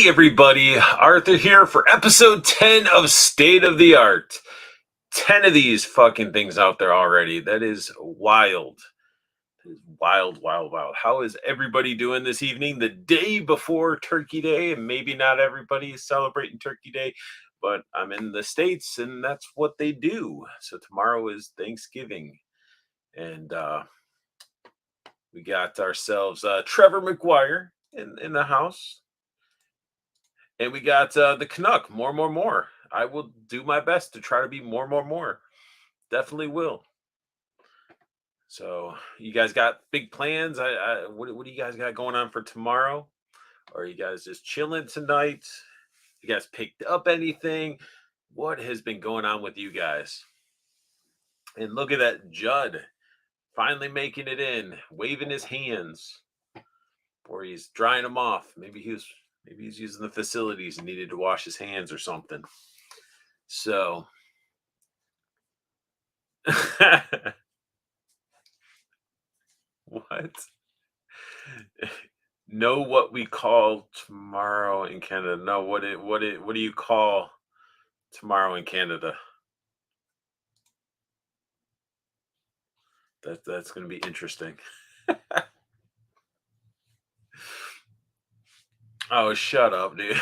Hey everybody, Arthur here for episode 10 of State of the Art. 10 of these fucking things out there already. That is wild. That is wild, wild, wild. How is everybody doing this evening? The day before Turkey Day, and maybe not everybody is celebrating Turkey Day, but I'm in the States and that's what they do. So tomorrow is Thanksgiving. And we got ourselves Trevor McGuire in the house. And we got the Canuck, more. I will do my best to try to be more. Definitely will. So, you guys got big plans? What do you guys got going on for tomorrow? Or are you guys just chilling tonight? You guys picked up anything? What has been going on with you guys? And look at that Judd finally making it in, waving his hands, or he's drying them off. Maybe he's using the facilities and needed to wash his hands or something. So what? Know what we call tomorrow in Canada? No, what do you call tomorrow in Canada? That's going to be interesting. Oh, shut up, dude.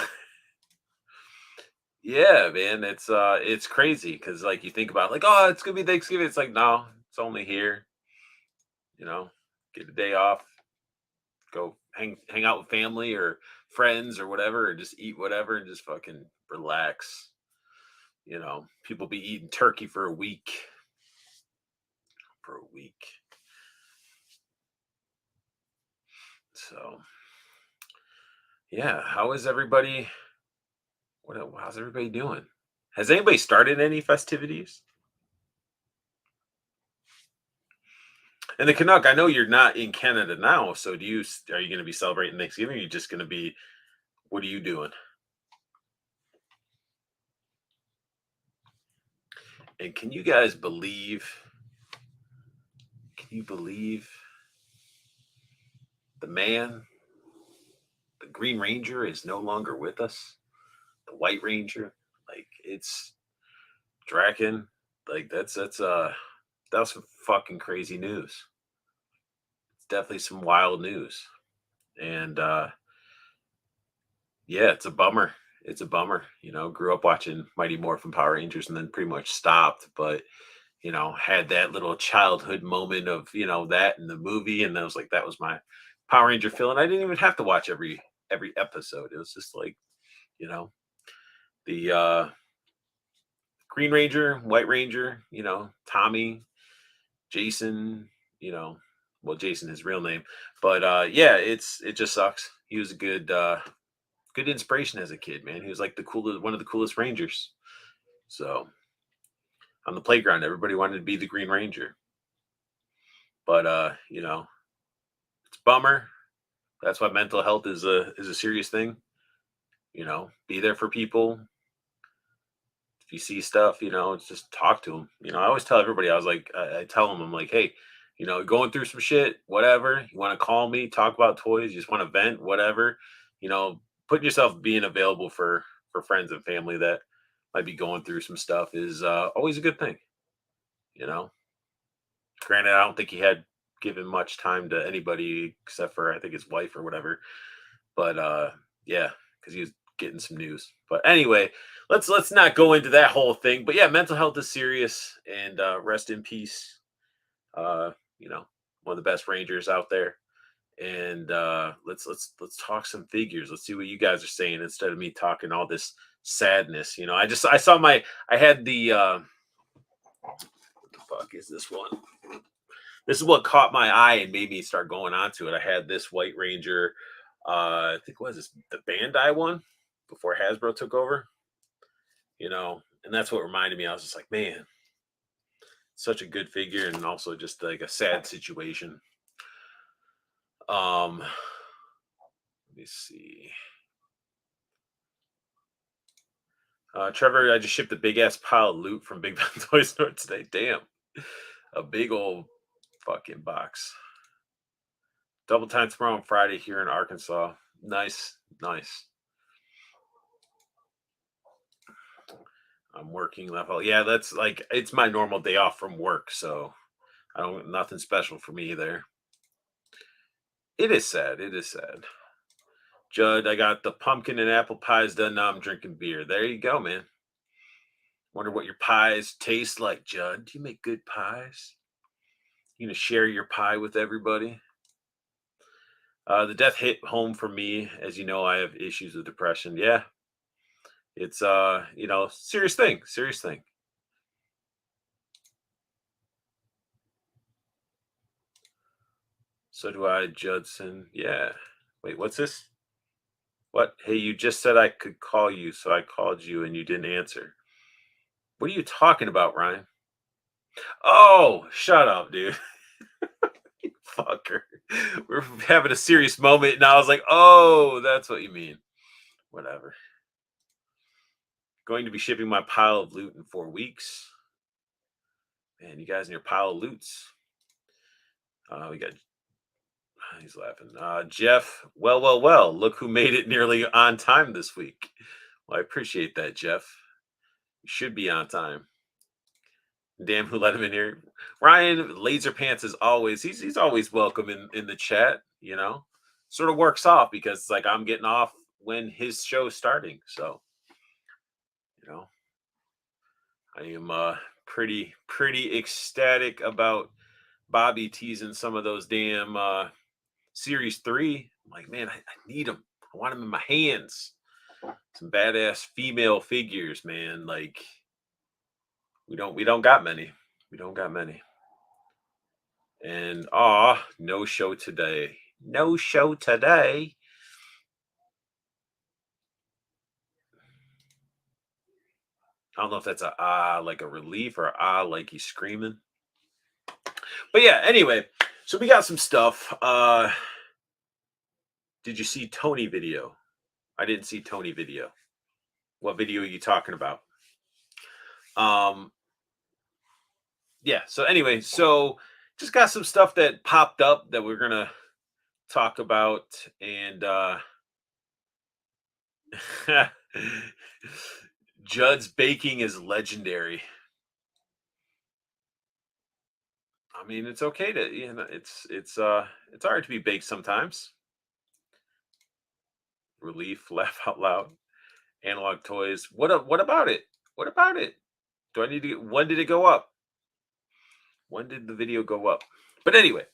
Yeah, man, it's crazy because like you think about like, oh, it's gonna be Thanksgiving. It's like, no, it's only here. You know, get a day off, go hang out with family or friends or whatever, or just eat whatever and just fucking relax. People be eating turkey for a week. For a week. So yeah, how is everybody? How's everybody doing? Has anybody started any festivities? And the Canuck, I know you're not in Canada now, so are you going to be celebrating Thanksgiving? Or are you just going to be? What are you doing? And can you guys believe? Can you believe the man, the Green Ranger, is no longer with us? The White Ranger, like it's Draken, like that's some fucking crazy news. It's definitely some wild news. And yeah, it's a bummer. It's a bummer. Grew up watching Mighty Morphin Power Rangers and then pretty much stopped, but had that little childhood moment of, that in the movie. And I was like, that was my Power Ranger feeling. I didn't even have to watch every episode. It was just like, you know, the Green Ranger, White Ranger, Tommy, Jason, you know, well, Jason his real name. But yeah, it just sucks. He was a good inspiration as a kid, man. He was like one of the coolest Rangers. So on the playground, everybody wanted to be the Green Ranger. But it's a bummer. That's why mental health is a serious thing. Be there for people. If you see stuff, it's just talk to them. I always tell everybody, I tell them, I'm like, hey, going through some shit, whatever. You want to call me, talk about toys, you just want to vent, whatever. Putting yourself being available for friends and family that might be going through some stuff is always a good thing. You know, Granted, I don't think he had given much time to anybody except for I think his wife or whatever. But yeah, because he was getting some news. But anyway, let's not go into that whole thing. But yeah, mental health is serious, and rest in peace. Uh, one of the best Rangers out there. And let's talk some figures. Let's see what you guys are saying instead of me talking all this sadness. I saw I had the what the fuck is this one? This is what caught my eye and made me start going on to it. I had this White Ranger. I think what was this the Bandai one before Hasbro took over. And that's what reminded me. I was just like, man, such a good figure, and also just like a sad situation. Let me see. Trevor, I just shipped a big ass pile of loot from Big Ben Toy Store today. Damn, a big old fucking box. Double time tomorrow on Friday here in Arkansas. Nice, nice. I'm working level. Yeah, that's like it's my normal day off from work, so I don't nothing special for me there. It is sad. It is sad. Judd, I got the pumpkin and apple pies done. Now I'm drinking beer. There you go, man. Wonder what your pies taste like, Judd. Do you make good pies? You gonna share your pie with everybody? The death hit home for me. As you know, I have issues with depression. Yeah, it's serious thing. Serious thing. So do I, Judson. Yeah. Wait, what's this? What? Hey, you just said I could call you, so I called you and you didn't answer. What are you talking about, Ryan? Oh, shut up, dude. You fucker. We're having a serious moment, and I was like, oh, that's what you mean. Whatever. Going to be shipping my pile of loot in 4 weeks. Man, you guys in your pile of loots. We got he's laughing. Jeff, well. Look who made it nearly on time this week. Well, I appreciate that, Jeff. You should be on time. Damn, who let him in here? Ryan Laser Pants is always he's always welcome in the chat. Sort of works off because it's like I'm getting off when his show's starting. So you know, I am pretty ecstatic about Bobby teasing some of those damn series 3. I'm like, man, I need them. I want them in my hands. Some badass female figures, man. Like we don't got many. We don't got many. And no show today. No show today. I don't know if that's a like a relief or like he's screaming. But yeah, anyway, so we got some stuff. Did you see Tony video? I didn't see Tony video. What video are you talking about? Um yeah, so anyway, so just got some stuff that popped up that we're gonna talk about. And Judd's baking is legendary. I mean, it's okay to, it's all right to be baked sometimes. Relief, laugh out loud. Analog toys. What about it? What about it? Do I need to get when did it go up? When did the video go up? But anyway,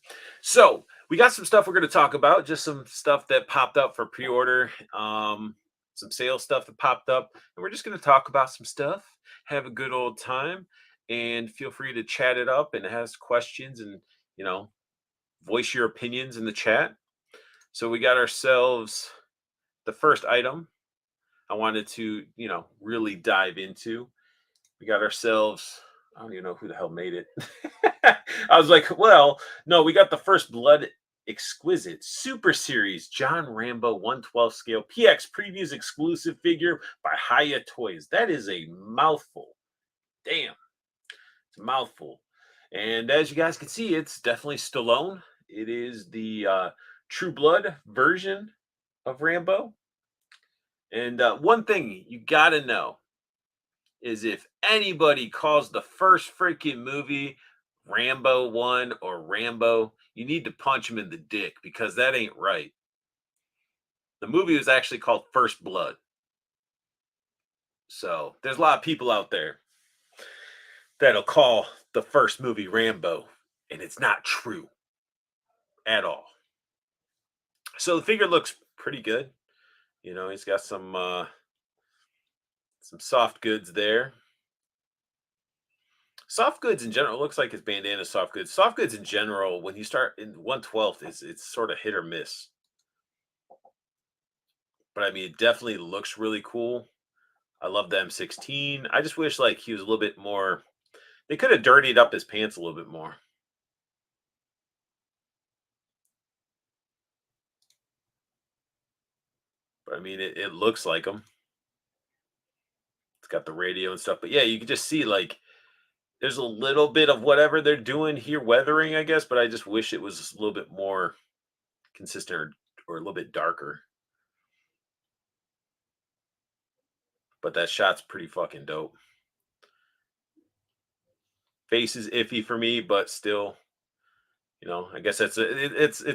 so we got some stuff we're going to talk about. Just some stuff that popped up for pre-order. Some sales stuff that popped up, and we're just going to talk about some stuff. Have a good old time, and feel free to chat it up and ask questions, and you know, voice your opinions in the chat. So we got ourselves the first item I wanted to, really dive into. We got ourselves, I don't even know who the hell made it. I was like, well, no, we got the First Blood Exquisite Super Series John Rambo 112 scale PX previews exclusive figure by Hiya Toys. That is a mouthful. Damn. It's a mouthful. And as you guys can see, it's definitely Stallone. It is the True Blood version of Rambo. And one thing you got to know is if anybody calls the first freaking movie Rambo 1 or Rambo, you need to punch him in the dick because that ain't right. The movie was actually called First Blood. So there's a lot of people out there that'll call the first movie Rambo, and it's not true at all. So the figure looks pretty good. He's got some soft goods there. Soft goods in general, looks like his bandana soft goods. Soft goods in general, when you start in 112th, it's sort of hit or miss. But I mean, it definitely looks really cool. I love the M16. I just wish like he was a little bit more. They could have dirtied up his pants a little bit more. But I mean, it looks like him. It's got the radio and stuff. But yeah, you can just see like there's a little bit of whatever they're doing here, weathering, I guess. But I just wish it was a little bit more consistent or a little bit darker. But that shot's pretty fucking dope. Face is iffy for me, but still, I guess it's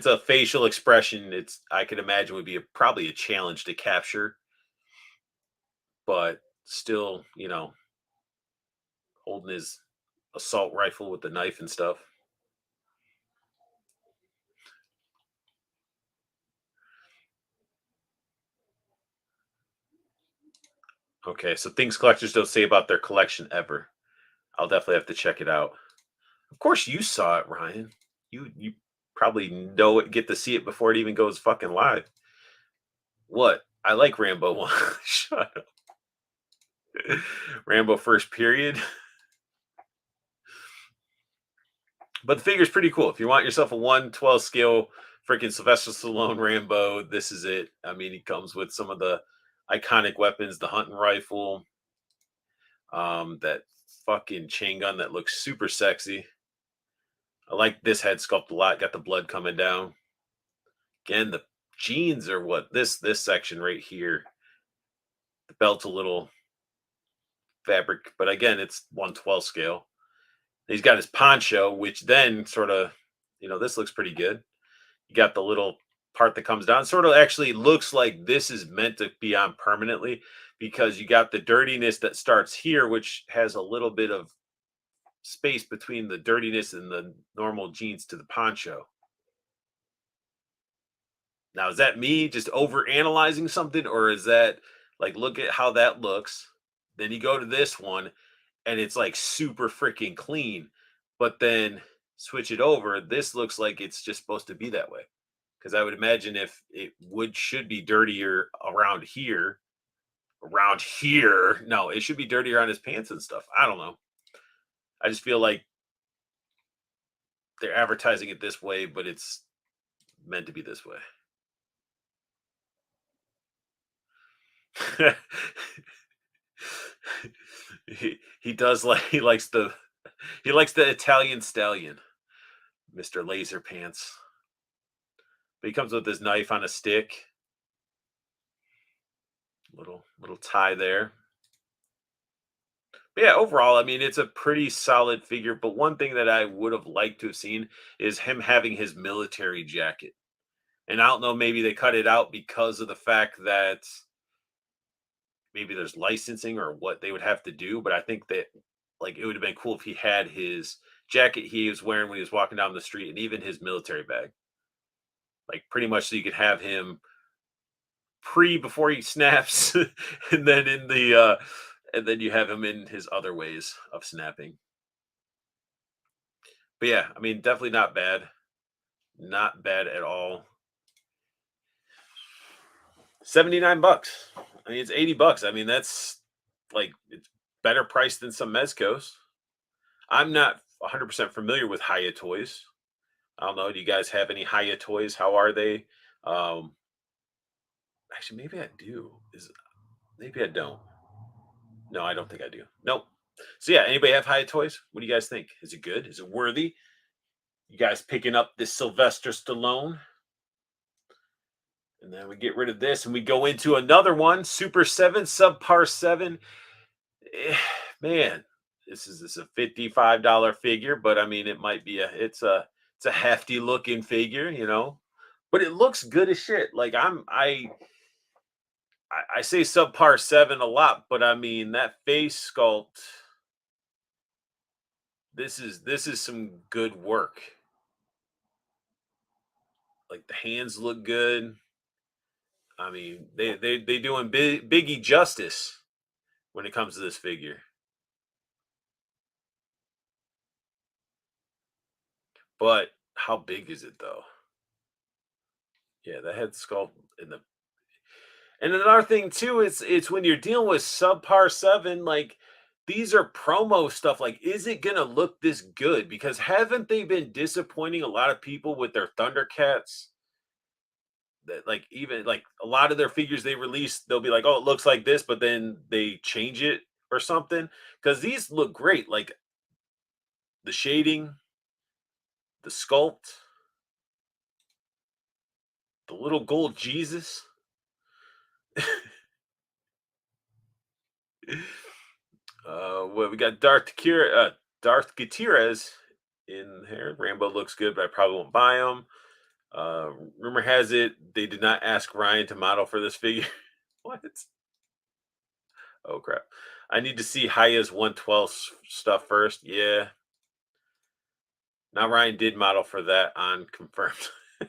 a facial expression. It's I could imagine would be probably a challenge to capture, but still, holding his assault rifle with the knife and stuff. Okay, so things collectors don't say about their collection ever. I'll definitely have to check it out. Of course, you saw it, Ryan. You probably know it, get to see it before it even goes fucking live. What? I like Rambo one. Shut up. Rambo first period. But the figure's pretty cool. If you want yourself a 1/12 scale freaking Sylvester Stallone Rambo, this is it. I mean, he comes with some of the iconic weapons, the hunting rifle, that fucking chain gun that looks super sexy. I like this head sculpt a lot. Got the blood coming down. Again, the jeans are what this section right here. The belt's a little fabric, but again, it's 1/12 scale. He's got his poncho, which then sort of, this looks pretty good. You got the little part that comes down. Sort of actually looks like this is meant to be on permanently because you got the dirtiness that starts here, which has a little bit of space between the dirtiness and the normal jeans to the poncho. Now, is that me just over analyzing something, or is that like look at how that looks? Then you go to this one and it's like super freaking clean, but then switch it over. This looks like it's just supposed to be that way. Because I would imagine if it would should be dirtier around here. No, it should be dirtier on his pants and stuff. I don't know. I just feel like they're advertising it this way, but it's meant to be this way. He does like he likes the Italian stallion, Mr. Laser Pants. But he comes with his knife on a stick. Little tie there. But yeah, overall, I mean, it's a pretty solid figure. But one thing that I would have liked to have seen is him having his military jacket. And I don't know, maybe they cut it out because of the fact that maybe there's licensing or what they would have to do. But I think that like it would have been cool if he had his jacket he was wearing when he was walking down the street and even his military bag. Like pretty much so you could have him before he snaps and then in the and then you have him in his other ways of snapping. But yeah, I mean, definitely not bad. Not bad at all. 79 bucks. I mean, it's 80 bucks. I mean, that's like it's better price than some Mezcos. I'm not 100% familiar with Haya toys. I don't know. Do you guys have any Haya toys? How are they? Um, Actually, maybe I do. Maybe I don't. No, I don't think I do. Nope. So yeah, anybody have Haya toys? What do you guys think? Is it good? Is it worthy? You guys picking up this Sylvester Stallone? And then we get rid of this and we go into another one, Super 7, Subpar 7. Eh, Man, this is a $55 figure, but I mean it might be it's a hefty looking figure. But it looks good as shit. Like I say subpar 7 a lot, but I mean that face sculpt, this is some good work. Like the hands look good. I mean, they doing Biggie justice when it comes to this figure. But how big is it though? Yeah, the head sculpt and another thing too is it's when you're dealing with subpar 7, like these are promo stuff. Like, is it gonna look this good? Because haven't they been disappointing a lot of people with their Thundercats? That like even like a lot of their figures they release, they'll be like, oh, it looks like this, but then they change it or something. Because these look great, like the shading, the sculpt, the little gold Jesus. What we got? Darth Kira, Darth Gutierrez in here. Rambo looks good, but I probably won't buy him. Rumor has it they did not ask Ryan to model for this figure. What? Oh crap! I need to see Haya's 112 stuff first. Yeah. Now Ryan did model for that on confirmed. Do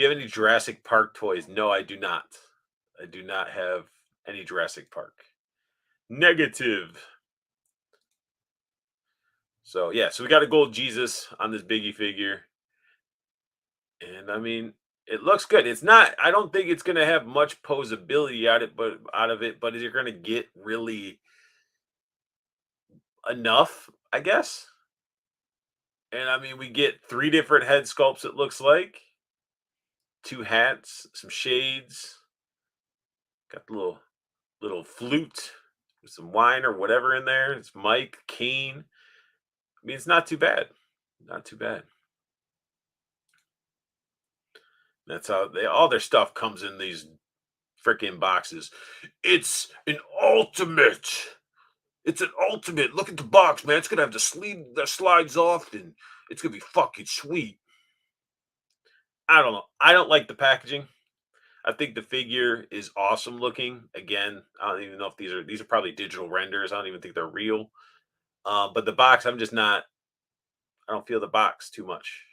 you have any Jurassic Park toys? No, I do not. I do not have any Jurassic Park. Negative. So yeah, so we got a gold Jesus on this Biggie figure, and I mean, it looks good. It's not. I don't think it's gonna have much posability out of it, but you're gonna get really enough, I guess. And I mean, we get three different head sculpts. It looks like two hats, some shades. Got the little flute with some wine or whatever in there. It's Mike Kane. I mean, it's not too bad. Not too bad. That's how they all their stuff comes in these freaking boxes. It's an ultimate. It's an ultimate. Look at the box, man. It's gonna have the sleeve that slides off, and it's gonna be fucking sweet. I don't know. I don't like the packaging. I think the figure is awesome looking. Again, I don't even know if these are probably digital renders. I don't even think they're real. But the box, I'm just not. I don't feel the box too much.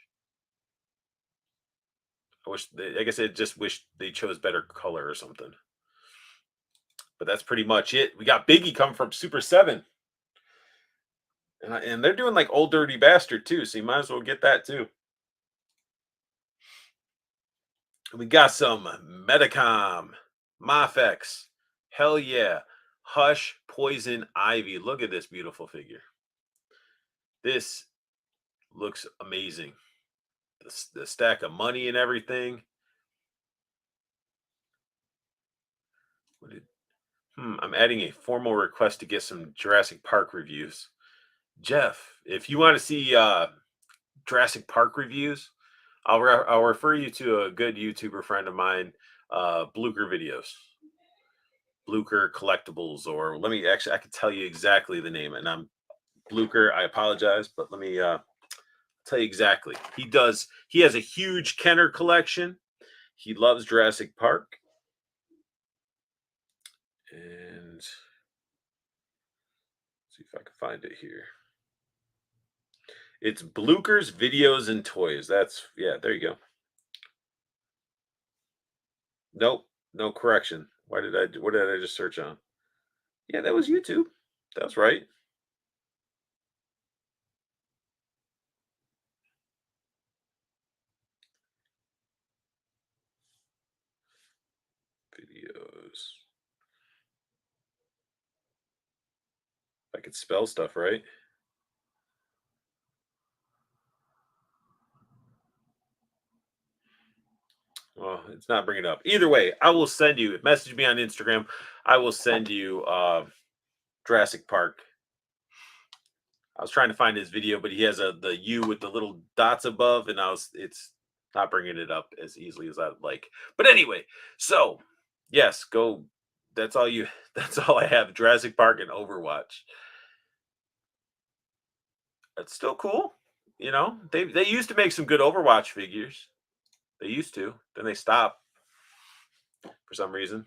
I guess I just wish they chose better color or something. But that's pretty much it. We got Biggie coming from Super Seven, and they're doing like Old Dirty Bastard too. So you might as well get that too. And we got some Metacom, Mafex, hell yeah, Hush, Poison Ivy. Look at this beautiful figure. This looks amazing. The stack of money and everything. What did, I'm adding a formal request to get some Jurassic Park reviews. Jeff, if you want to see Jurassic Park reviews, I'll refer you to a good YouTuber friend of mine, Blucher Videos, Blucher Collectibles, or let me actually I can tell you exactly the name, and I'm Blucher. I apologize, but let me tell you exactly. He has a huge Kenner collection. He loves Jurassic Park, and see if I can find it here. It's Blucher's Videos and Toys. That's yeah. There you go. Nope, no correction. Why did I? What did I just search on? Yeah, that was YouTube. That was right. Videos. I could spell stuff right. Well, it's not bringing it up. Either way, I will send you. Message me on Instagram. I will send you Jurassic Park. I was trying to find his video, but he has the U with the little dots above, and it's not bringing it up as easily as I'd like. But anyway, so yes, go. That's all you. That's all I have. Jurassic Park and Overwatch. It's still cool. You know, they used to make some good Overwatch figures. They used to. Then they stopped for some reason.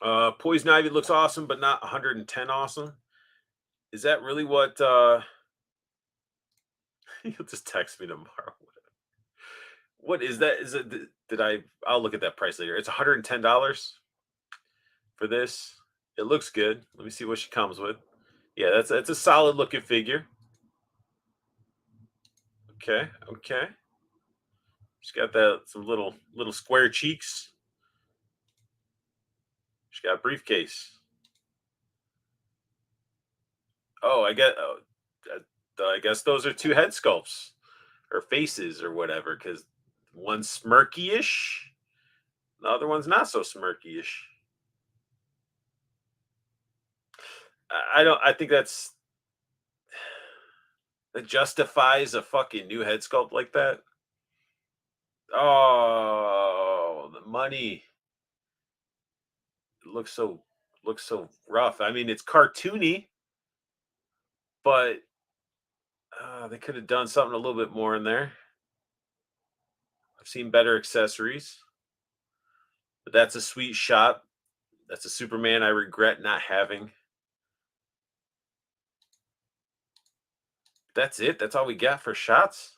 Poison Ivy looks awesome, but not 110 awesome. Is that really what you'll just text me tomorrow? What is that? Is it did I'll look at that price later. It's $110 for this. It looks good. Let me see what she comes with. Yeah, that's a solid looking figure. Okay, okay. She's got that some little square cheeks. She's got a briefcase. Oh, I guess those are two head sculpts or faces or whatever. Because one's smirky-ish, the other one's not so smirky-ish. I don't. I think that justifies a fucking new head sculpt like that. Oh, the money. It looks so rough. I mean, it's cartoony. but they could have done something a little bit more in there. I've seen better accessories, but that's a sweet shot. That's a Superman I regret not having. That's it. That's all we got for shots.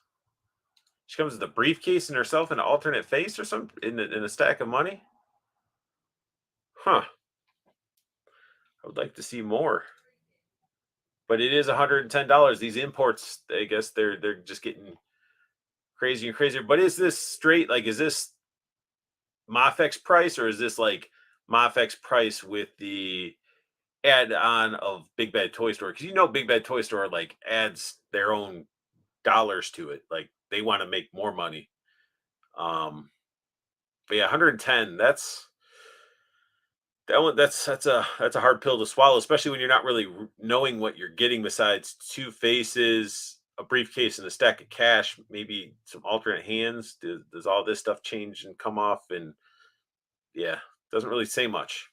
She comes with a briefcase and herself an alternate face or something in a stack of money. Huh. I would like to see more. But it is $110. These imports, I guess they're just getting crazier and crazier. But is this straight? Like, is this Mafex price or is this like Mafex price with the add-on of Big Bad Toy Store? Because Big Bad Toy Store like adds their own dollars to it. Like they want to make more money. But yeah, 110. That's a hard pill to swallow, especially when you're not really knowing what you're getting besides two faces, a briefcase, and a stack of cash. Maybe some alternate hands. Does all this stuff change and come off? And yeah, doesn't really say much.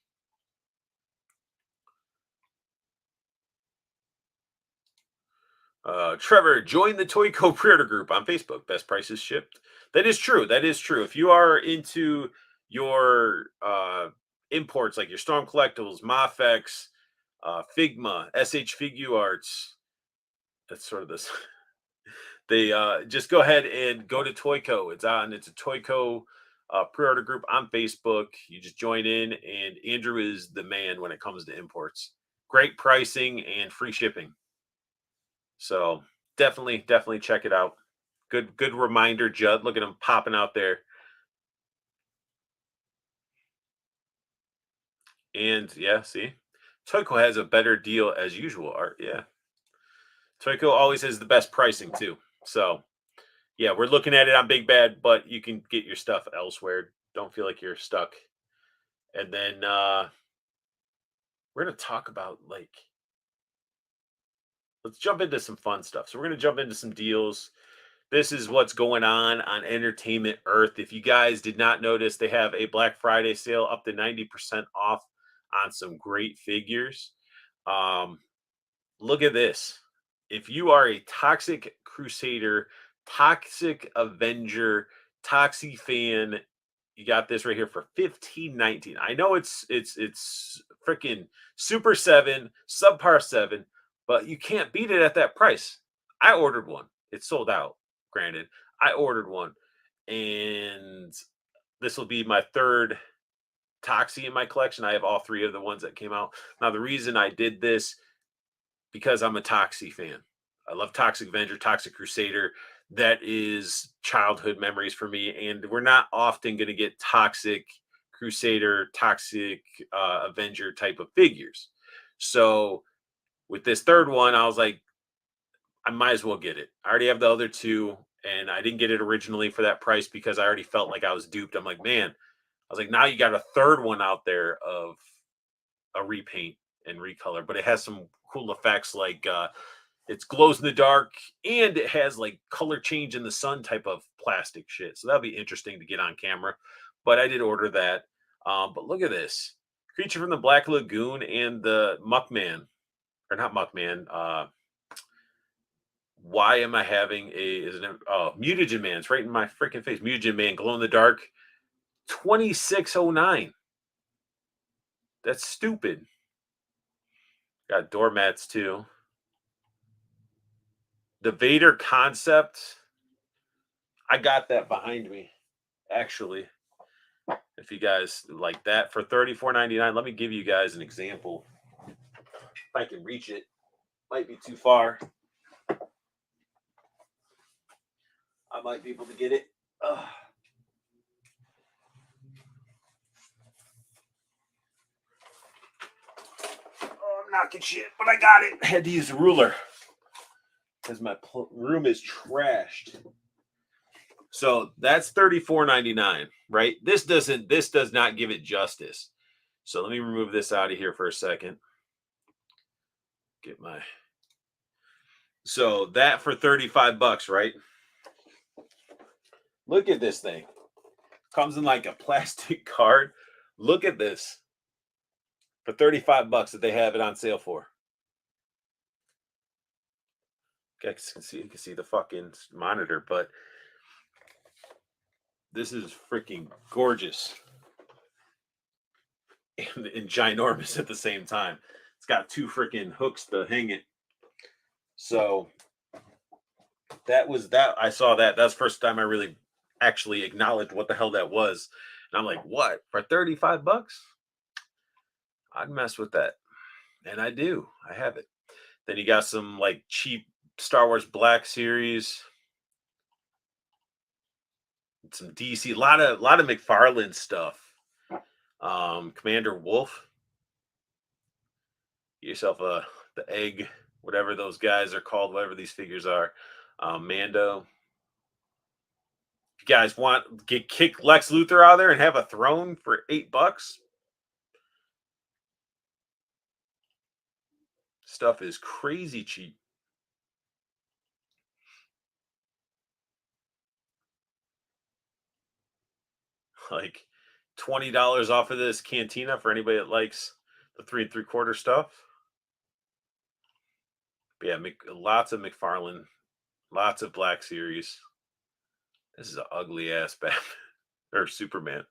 Trevor, join the Toyco pre-order group on Facebook. Best prices shipped. That is true. That is true. If you are into your imports like your Storm Collectibles, Mafex, Figma, SH Figuarts, that's sort of this. They just go ahead and go to Toyco. It's a Toyco pre-order group on Facebook. You just join in, and Andrew is the man when it comes to imports. Great pricing and free shipping. So definitely check it out. Good reminder, Judd. Look at him popping out there. And yeah, see, Toyco has a better deal as usual. Art, yeah. Toyco always has the best pricing too. So yeah, we're looking at it on Big Bad, but you can get your stuff elsewhere. Don't feel like you're stuck. And then we're gonna talk about like let's jump into some fun stuff. So we're gonna jump into some deals. This is what's going on Entertainment Earth. If you guys did not notice, they have a Black Friday sale up to 90% off on some great figures. Um, Look at this. If you are a Toxic Crusader, Toxic Avenger, Toxic fan, you got this right here for 15.19. I know it's freaking Super 7, subpar 7, but you can't beat it at that price. I ordered one. It's sold out. Granted, I ordered one, and this will be my third Toxie in my collection. I have all three of the ones that came out. Now, the reason I did this because I'm a Toxie fan. I love Toxic Avenger, Toxic Crusader. That is childhood memories for me, and we're not often going to get Toxic Crusader, Toxic Avenger type of figures. So with this third one, I was like, I might as well get it. I already have the other two, and I didn't get it originally for that price because I already felt like I was duped. I'm like, man, I was like, now you got a third one out there of a repaint and recolor, but it has some cool effects like it's glows in the dark and it has like color change in the sun type of plastic shit. So that'll be interesting to get on camera. But I did order that. But look at this creature from the Black Lagoon and the Muckman, or not Muckman. Why am I having Mutagen Man? It's right in my freaking face. Mutagen Man, glow in the dark, 2609. That's stupid. Got doormats too. The Vader concept, I got that behind me, actually. If you guys like that for $34.99, let me give you guys an example. If I can reach it, might be too far. I might be able to get it. Oh, I'm knocking shit, but I got it. I had to use a ruler because my room is trashed. So that's $34.99, right? This does not give it justice. So let me remove this out of here for a second. Get my So that for 35 bucks, right? Look at this thing. Comes in like a plastic card. Look at this. For 35 bucks that they have it on sale for. guys can see, you can see the fucking monitor, but this is freaking gorgeous and ginormous at the same time. It's got two freaking hooks to hang it. So that was that. I saw that. That's the first time I really actually acknowledged what the hell that was. And I'm like, what? For 35 bucks? I'd mess with that. And I do. I have it. Then you got some like cheap Star Wars Black Series, some DC, a lot of McFarlane stuff. Commander Wolf. Get yourself the egg, whatever those guys are called, whatever these figures are. Mando. If you guys want get kick Lex Luthor out there and have a throne for $8, stuff is crazy cheap. Like $20 off of this Cantina for anybody that likes the 3 3/4 stuff. But yeah, lots of McFarlane, lots of Black Series. This is an ugly ass Batman or Superman.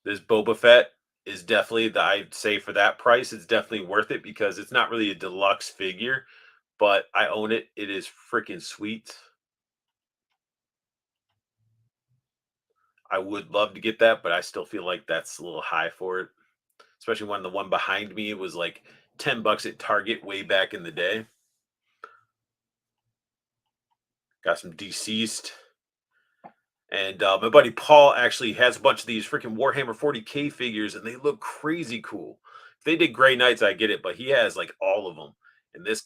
This Boba Fett is definitely I'd say for that price, it's definitely worth it because it's not really a deluxe figure, but I own it. It is freaking sweet. I would love to get that, but I still feel like that's a little high for it. Especially when the one behind me was like $10 at Target way back in the day. Got some deceased. And my buddy Paul actually has a bunch of these freaking Warhammer 40K figures, and they look crazy cool. If they did Gray Knights, I get it, but he has like all of them. And this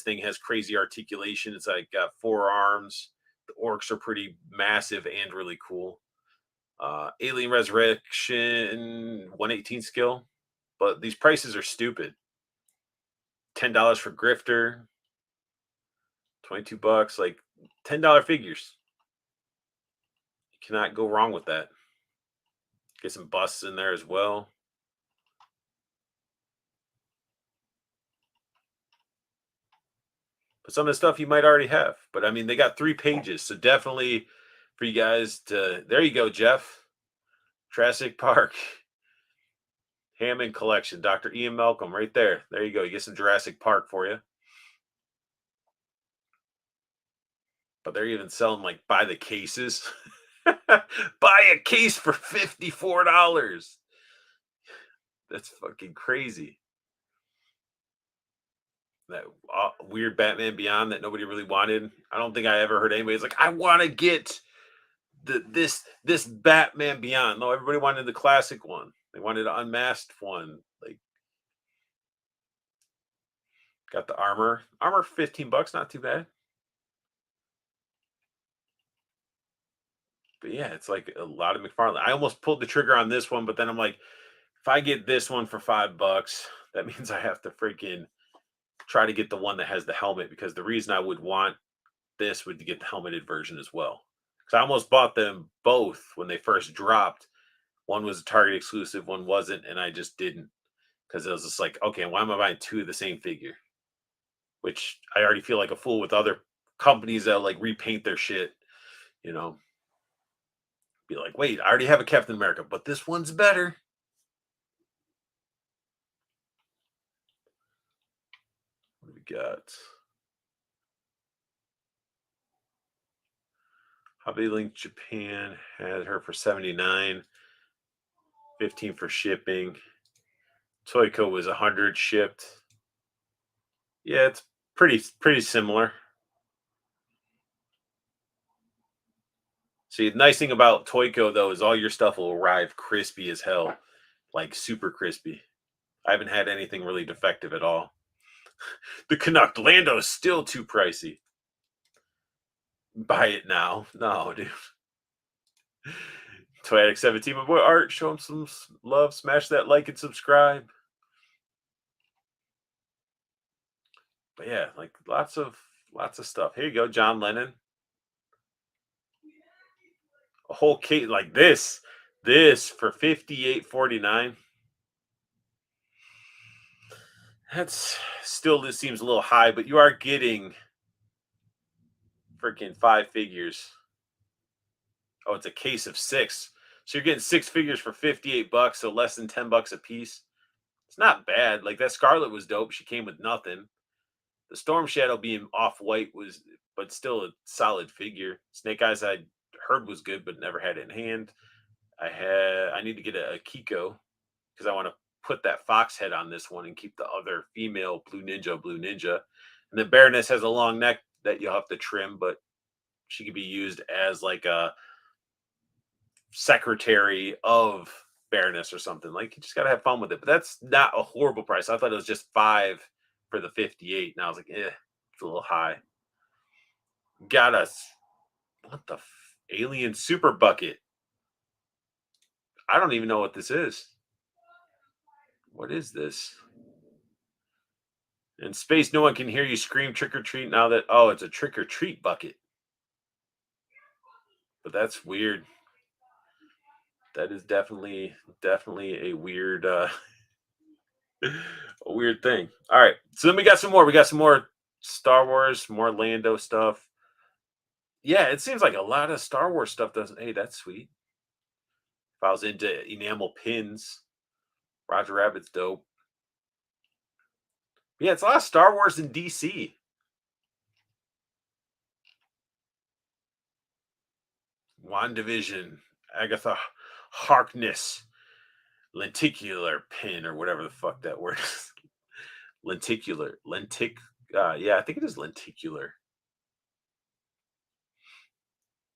thing has crazy articulation. It's like got 4 arms. The orcs are pretty massive and really cool. Alien Resurrection 118 skill, but these prices are stupid. $10 for Grifter, $22, like $10 figures. You cannot go wrong with that. Get some busts in there as well. But some of the stuff you might already have. But I mean, they got 3 pages, so definitely for you guys to. There you go, Jeff. Jurassic Park. Hammond Collection, Dr. Ian Malcolm, right there. There you go. You get some Jurassic Park for you. But they're even selling like by the cases. Buy a case for $54. That's fucking crazy. That weird Batman Beyond that nobody really wanted. I don't think I ever heard anybody's like, I want to get this Batman Beyond. No, everybody wanted the classic one. They wanted an unmasked one. Like, got the armor. Armor $15, not too bad. But yeah, it's like a lot of McFarlane. I almost pulled the trigger on this one, but then I'm like, if I get this one for $5, that means I have to freaking try to get the one that has the helmet, because the reason I would want this would to get the helmeted version as well. Because I almost bought them both when they first dropped. One was a Target exclusive, one wasn't, and I just didn't, because it was just like, okay, why am I buying 2 of the same figure? Which I already feel like a fool with other companies that like repaint their shit, you know. Be like, wait, I already have a Captain America, but this one's better. What do we got? Hobby Link Japan had her for 79, 15 for shipping. Toyco was 100 shipped. Yeah, it's pretty similar. See, the nice thing about Toyco though is all your stuff will arrive crispy as hell, like super crispy. I haven't had anything really defective at all. The Canuck Lando is still too pricey. Buy it now. No, dude. Toyatic 17, my boy Art, show him some love. Smash that like and subscribe. But yeah, like lots of stuff. Here you go, John Lennon. A whole case like this for $58.49. That's still, this seems a little high, but you are getting freaking five figures. Oh, it's a case of six. So you're getting six figures for 58 bucks, so less than 10 bucks a piece. It's not bad. Like that Scarlet was dope. She came with nothing. The Storm Shadow being off white was, but still a solid figure. Snake Eyes I heard was good, but never had it in hand. I need to get a Kiko because I want to put that fox head on this one and keep the other female Blue Ninja, Blue Ninja. And the Baroness has a long neck that you'll have to trim, but she could be used as like a secretary of Baroness or something. Like you just gotta have fun with it. But that's not a horrible price. I thought it was just five for the 58. And I was like, it's a little high. Got us. What the alien super bucket? I don't even know what this is. What is this? In space, no one can hear you scream trick or treat now that, oh, it's a trick or treat bucket. But that's weird. That is definitely a weird a weird thing. All right. So then we got some more. We got some more Star Wars, more Lando stuff. Yeah, it seems like a lot of Star Wars stuff doesn't. Hey, that's sweet. If I was into enamel pins, Roger Rabbit's dope. Yeah, it's a lot of Star Wars and DC. WandaVision, Agatha Harkness, lenticular pin, or whatever the fuck that word is. Lenticular. Yeah, I think it is lenticular.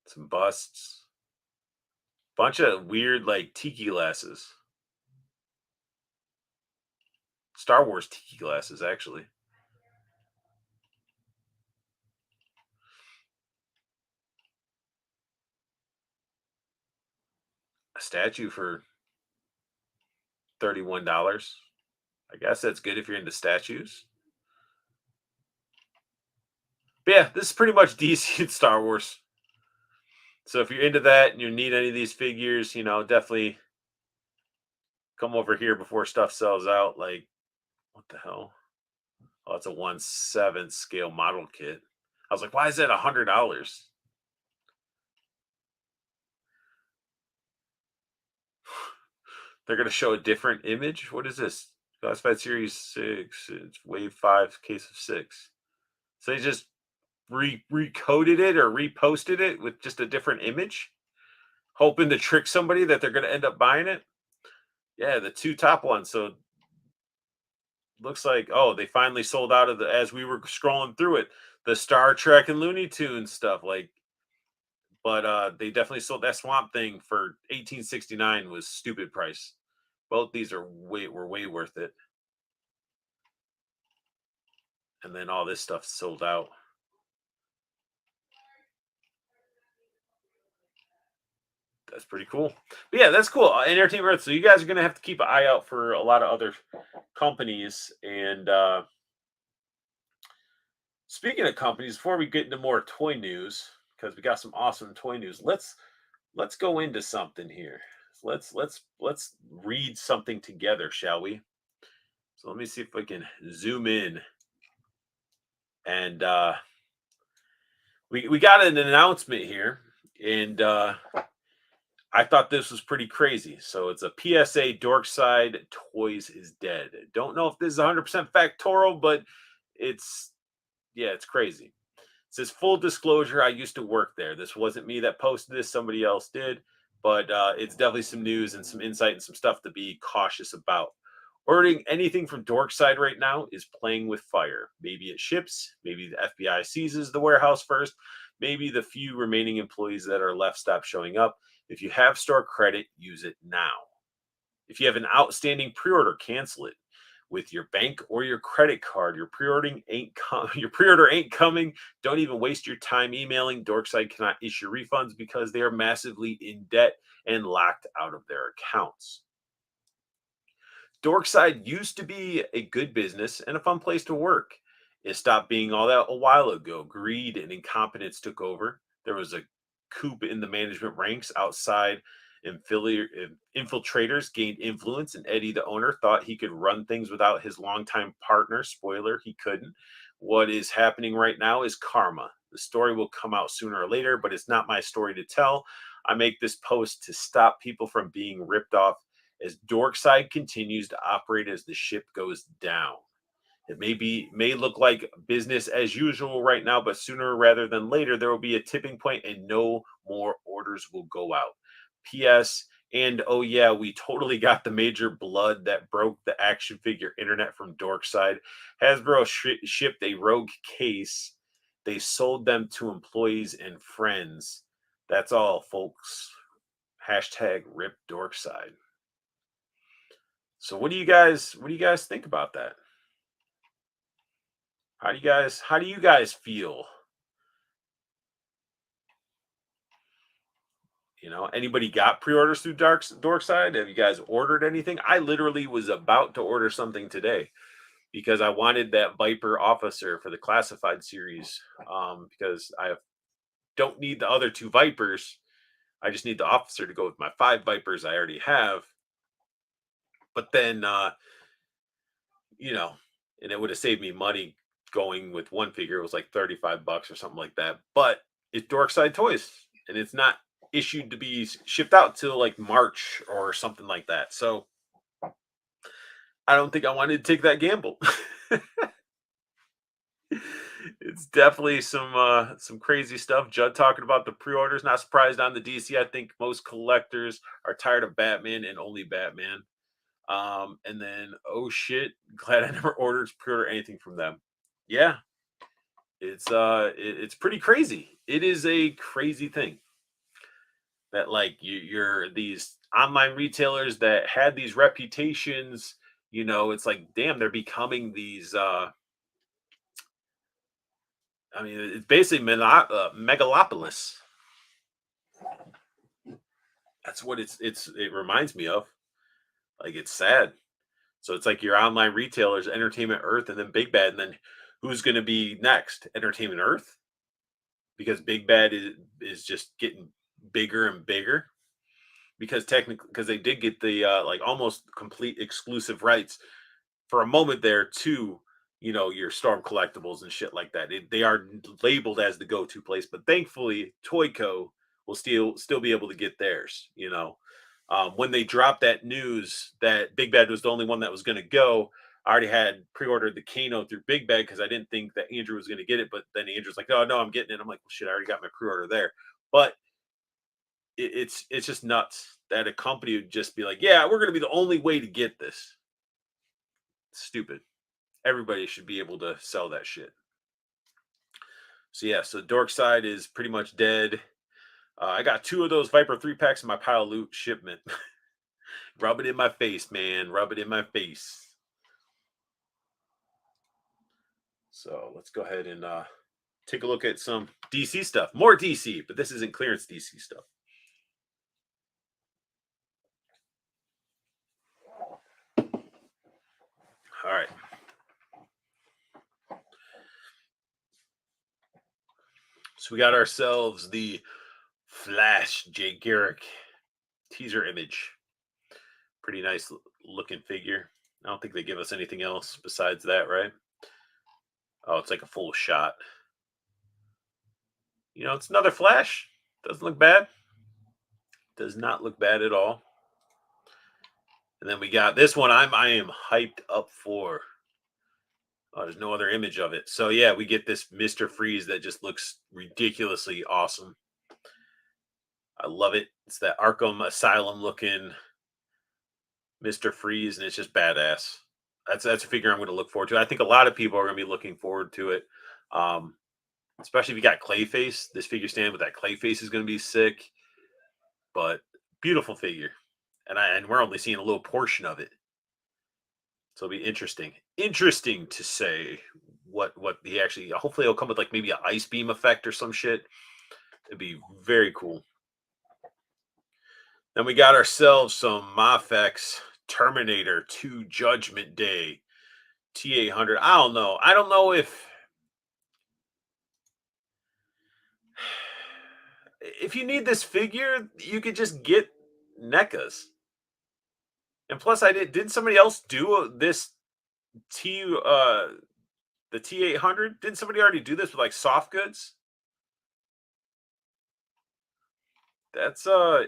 Some busts. Bunch of weird like tiki glasses. Star Wars tiki glasses, actually. A statue for $31. I guess that's good if you're into statues. But yeah, this is pretty much DC and Star Wars. So if you're into that and you need any of these figures, definitely come over here before stuff sells out. Like, what the hell? Oh, it's a 1/7 scale model kit. I was like, why is that $100? They're gonna show a different image. What is this? Classified Series 6. It's Wave 5, case of 6. So they just recoded it or reposted it with just a different image, hoping to trick somebody that they're gonna end up buying it. Yeah, the two top ones. So looks like, oh, they finally sold out of the, as we were scrolling through it, the Star Trek and Looney Tunes stuff. Like, but they definitely sold that Swamp Thing for 1869 was stupid price. Both these were way worth it. And then all this stuff sold out. That's pretty cool. But yeah, that's cool. Entertainment Earth. So you guys are gonna have to keep an eye out for a lot of other companies. And speaking of companies, before we get into more toy news, because we got some awesome toy news, let's go into something here. Let's read something together, shall we? So let me see if I can zoom in. And we got an announcement here, and I thought this was pretty crazy. So it's a PSA: Dorkside Toys is dead. Don't know if this is 100% factorial, but it's, yeah, it's crazy. It says, full disclosure, I used to work there. This wasn't me that posted this, somebody else did, but it's definitely some news and some insight and some stuff to be cautious about. Ordering anything from Dorkside right now is playing with fire. Maybe it ships, maybe the FBI seizes the warehouse first, maybe the few remaining employees that are left stop showing up. If you have store credit, use it now. If you have an outstanding pre-order, cancel it with your bank or your credit card. Your pre-order ain't coming. Don't even waste your time emailing. Dorkside cannot issue refunds because they are massively in debt and locked out of their accounts. Dorkside used to be a good business and a fun place to work. It stopped being all that a while ago. Greed and incompetence took over. There was a coup in the management ranks outside Infiltrators gained influence, and Eddie, the owner, thought he could run things without his longtime partner. Spoiler, he couldn't. What is happening right now is karma. The story will come out sooner or later, but it's not my story to tell. I make this post to stop people from being ripped off as Dorkside continues to operate as the ship goes down. It may look like business as usual right now, but sooner rather than later, there will be a tipping point and no more orders will go out. P.S. And oh yeah, we totally got the major blood that broke the action figure internet from Dorkside. Hasbro shipped a rogue case. They sold them to employees and friends. That's all, folks. Hashtag rip Dorkside. So what do you guys think about that? How do you guys feel? Anybody got pre-orders through Dorkside? Have you guys ordered anything? I literally was about to order something today because I wanted that Viper officer for the classified series. Because I don't need the other two Vipers. I just need the officer to go with my 5 Vipers I already have. But then you know, and it would have saved me money going with one figure. It was like $35 or something like that. But it's Dorkside Toys, and it's not issued to be shipped out till like March or something like that. So I don't think I wanted to take that gamble. It's definitely some crazy stuff. Judd talking about the pre-orders. Not surprised on the DC. I think most collectors are tired of Batman and only Batman. And then oh shit, glad I never ordered pre-order anything from them. Yeah, it's pretty crazy. It is a crazy thing that like you're these online retailers that had these reputations. It's like damn, they're becoming these. I mean, it's basically megalopolis. That's what it reminds me of. Like it's sad. So it's like your online retailers, Entertainment Earth, and then Big Bad, and then who's going to be next? Entertainment Earth, because Big Bad is just getting bigger and bigger. Because technically, because they did get the like almost complete exclusive rights for a moment there to your Storm collectibles and shit like that. They are labeled as the go-to place, but thankfully Toyco will still be able to get theirs. When they dropped that news that Big Bad was the only one that was going to go, I already had pre-ordered the Kano through Big Bad because I didn't think that Andrew was going to get it. But then Andrew's like, "Oh no, I'm getting it." I'm like, "Well, shit, I already got my pre-order there." But it's just nuts that a company would just be like, "Yeah, we're going to be the only way to get this." Stupid. Everybody should be able to sell that shit. So yeah, so Dorkside is pretty much dead. I got 2 of those Viper 3 packs in my pile of loot shipment. Rub it in my face, man. Rub it in my face. So let's go ahead and take a look at some DC stuff. More DC, but this isn't clearance DC stuff. All right. So we got ourselves the Flash Jay Garrick teaser image. Pretty nice looking figure. I don't think they give us anything else besides that, right? Oh, it's like a full shot. It's another Flash. Doesn't look bad. Does not look bad at all. And then we got this one. I am hyped up for. Oh, there's no other image of it. So yeah, we get this Mr. Freeze that just looks ridiculously awesome. I love it. It's that Arkham Asylum looking Mr. Freeze, and it's just badass. That's a figure I'm going to look forward to. I think a lot of people are going to be looking forward to it. Um, Especially if you got Clayface. This figure stand with that Clayface is going to be sick. But beautiful figure, and we're only seeing a little portion of it. So it'll be interesting to say what he actually. Hopefully, it'll come with like maybe an ice beam effect or some shit. It'd be very cool. Then we got ourselves some Mafex Terminator 2 Judgment Day T800. I don't know. I don't know if you need this figure, you could just get NECAs. And plus, I didn't somebody else do this T the T800? Didn't somebody already do this with like soft goods? That's I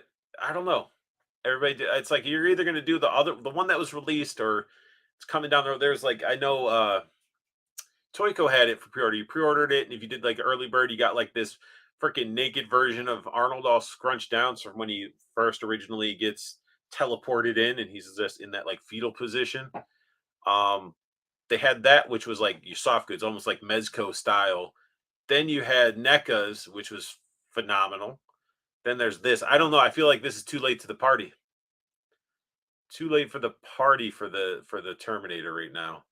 don't know. It's like you're either going to do the one that was released, or it's coming down there. There's like, I know Toyco had it for pre-order. You pre-ordered it, and if you did like early bird, you got like this freaking naked version of Arnold all scrunched down. So when he first originally gets teleported in, and he's just in that like fetal position. Um, they had that, which was like your soft goods, almost like Mezco style. Then you had NECAs, which was phenomenal. Then there's this. I don't know. I feel like this is too late to the party. Too late for the party for the Terminator right now.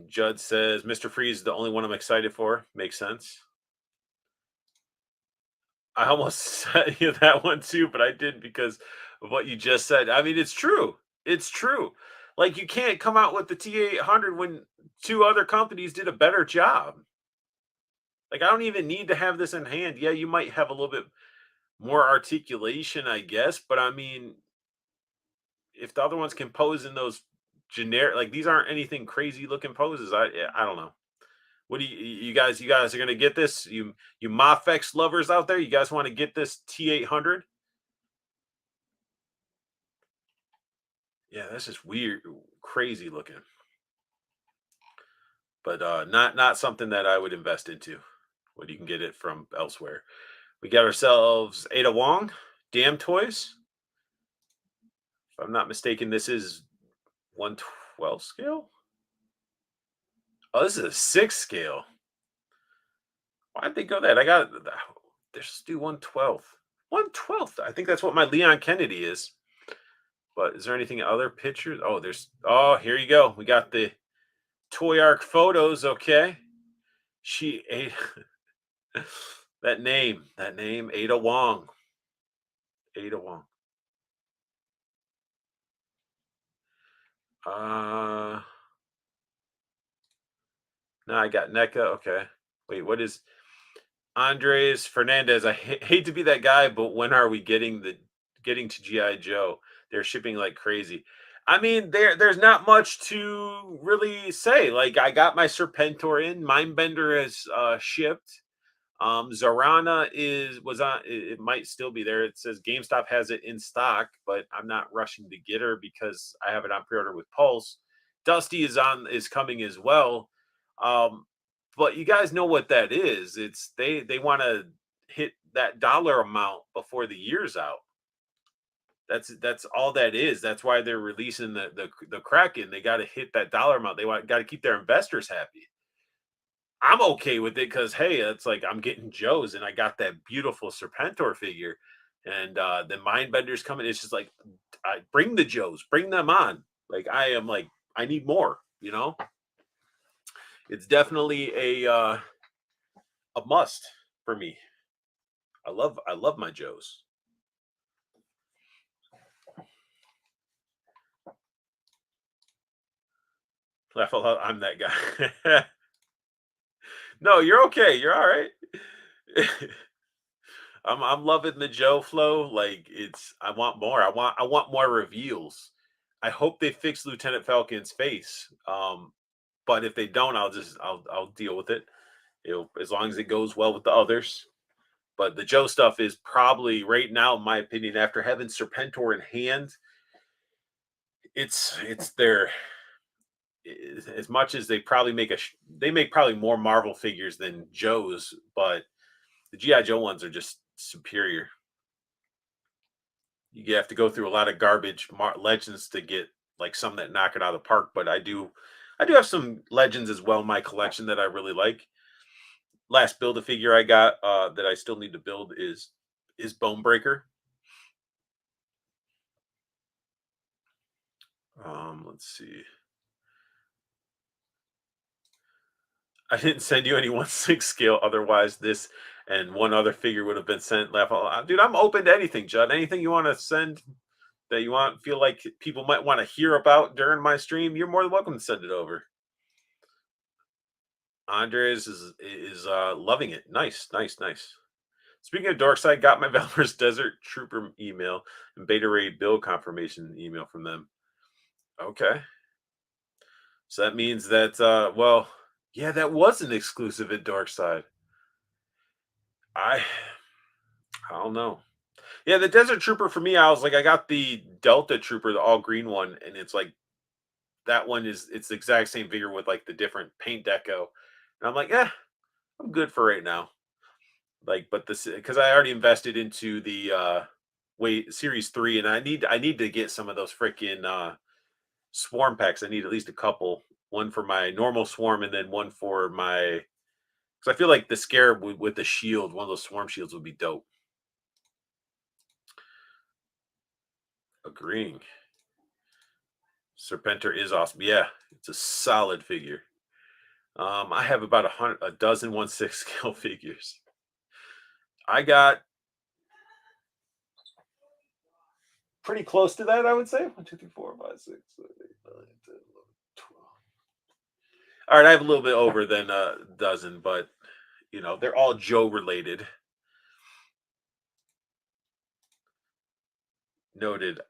Judd says Mr. Freeze is the only one I'm excited for. Makes sense. I almost said you that one too, but I didn't because of what you just said. I mean, it's true. It's true. Like you can't come out with the T800 when two other companies did a better job. Like I don't even need to have this in hand. Yeah, you might have a little bit more articulation, I guess, but I mean, if the other ones can pose in those generic, like these aren't anything crazy looking poses. I don't know. What do you guys are gonna get this? You Mafex lovers out there, you guys want to get this T800? Yeah, that's just weird, crazy looking, but not something that I would invest into when you can get it from elsewhere. We got ourselves Ada Wong, Damn Toys. If I'm not mistaken, this is 1/12 scale. Oh, this is a 6 scale. Why'd they go that? Just do 1/12. 1/12. I think that's what my Leon Kennedy is. But is there anything other pictures? Oh, here you go. We got the Toy Arc photos. Okay. She ate that name, Ada Wong. Ada Wong. Uh, no, I got NECA. Okay. Wait, what is Andres Fernandez? I hate to be that guy, but when are we getting to GI Joe? They're shipping like crazy. I mean, there's not much to really say. Like I got my Serpentor in, Mindbender has shipped. Zarana is was on it might still be there. It says GameStop has it in stock, but I'm not rushing to get her because I have it on pre-order with Pulse. Dusty is coming as well. Um, but you guys know what that is. It's they want to hit that dollar amount before the year's out. That's all that is. That's why they're releasing the Kraken. They got to hit that dollar amount. They got to keep their investors happy. I'm okay with it because hey, it's like I'm getting Joe's and I got that beautiful Serpentor figure, and the Mindbender's coming. It's just like I bring the Joes, bring them on. Like I am like I need more. You know, it's definitely a must for me. I love my Joes. Laugh out loud. I'm that guy. No, you're okay. You're all right. I'm loving the Joe flow. Like it's I want more. I want more reveals. I hope they fix Lieutenant Falcon's face. But if they don't, I'll deal with it. As long as it goes well with the others. But the Joe stuff is probably right now, in my opinion, after having Serpentor in hand, it's their as much as they probably they make probably more Marvel figures than Joe's, but the GI Joe ones are just superior. You have to go through a lot of garbage legends to get like some that knock it out of the park. But I do have some legends as well in my collection that I really like. Last build a figure I got that I still need to build is Bonebreaker. Let's see. I didn't send you any 1/6 scale. Otherwise, this and one other figure would have been sent. Laugh out loud. Dude, I'm open to anything, Judd. Anything you want to send that you feel like people might want to hear about during my stream, you're more than welcome to send it over. Andres is loving it. Nice, nice, nice. Speaking of Darkseid, got my Valor's Desert Trooper email and Beta Raid build confirmation email from them. Okay. So that means that, well, yeah, that was an exclusive at Darkside. I I don't know. Yeah, the Desert Trooper for me, I was like, I got the Delta Trooper, the all green one, and it's like that one is it's the exact same figure with like the different paint deco. And I'm like, yeah, I'm good for right now. Like, but this because I already invested into the wait series 3, and I need to get some of those freaking swarm packs. I need at least a couple. One for my normal swarm, and then one for my because I feel like the scarab with the shield, one of those swarm shields would be dope. Agreeing. Serpentor is awesome. Yeah, it's a solid figure. I have about a dozen 1/6 scale figures. I got pretty close to that, I would say. 1, 2, 3, 4, 5, 6, 7, 8, 9, 10, 11, 12. All right, I have a little bit over than a dozen, but they're all Joe related. Noted.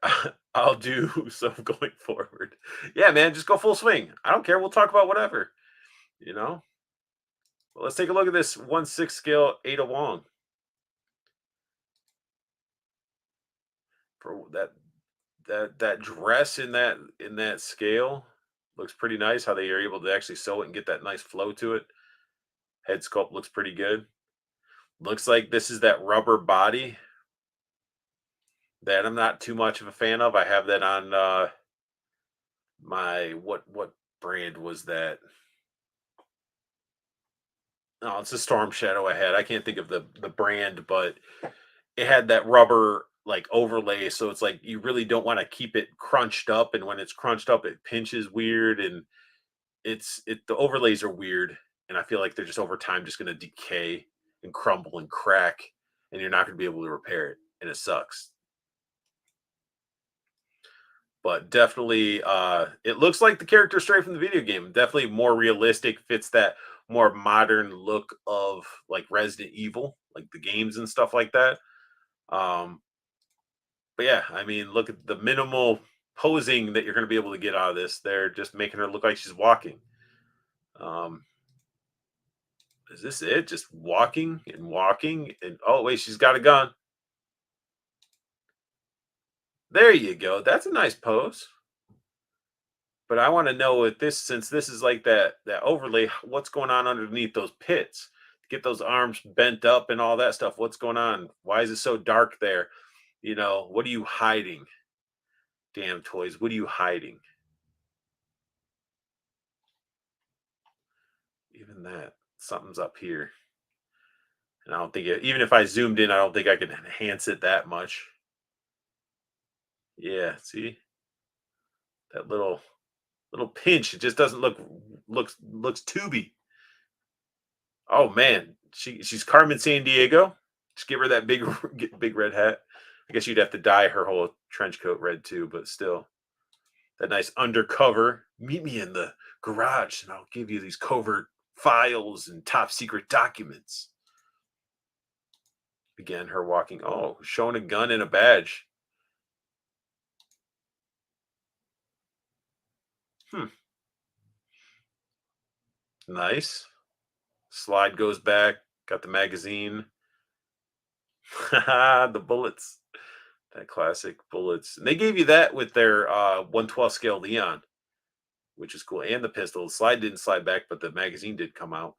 I'll do some going forward. Yeah, man, just go full swing. I don't care. We'll talk about whatever. You know. Well, let's take a look at this 1/6 scale Ada Wong. For that dress in that scale looks pretty nice. How they are able to actually sew it and get that nice flow to it. Head sculpt looks pretty good. Looks like this is that rubber body that I'm not too much of a fan of. I have that on my what brand was that? Oh, it's a Storm Shadow I had. I can't think of the brand, but it had that rubber like overlay, so it's like you really don't want to keep it crunched up, and when it's crunched up, it pinches weird, and the overlays are weird, and I feel like they're just over time just going to decay and crumble and crack, and you're not going to be able to repair it, and it sucks. But definitely, it looks like the character straight from the video game. Definitely more realistic, fits that more modern look of like Resident Evil, like the games and stuff like that. Um, but yeah, I mean, look at the minimal posing that you're going to be able to get out of this. They're just making her look like she's walking. Um, is this it? Just walking and walking, and oh wait, she's got a gun. There you go. That's a nice pose. But I want to know with this, since this is like that overlay, what's going on underneath those pits? Get those arms bent up and all that stuff. What's going on? Why is it so dark there? What are you hiding? Damn toys, what are you hiding? Even that, something's up here. And I don't think even if I zoomed in, I don't think I can enhance it that much. Yeah, see that little pinch. It just doesn't looks tubey. Oh man, she's Carmen San Diego. Just give her that big red hat. I guess you'd have to dye her whole trench coat red too, but still, that nice undercover. Meet me in the garage, and I'll give you these covert files and top secret documents. Again, her walking. Oh, showing a gun and a badge. Hmm. Nice. Slide goes back. Got the magazine. The bullets. That classic bullets. And they gave you that with their 1/12 scale Leon, which is cool. And the pistol. The slide didn't slide back, but the magazine did come out.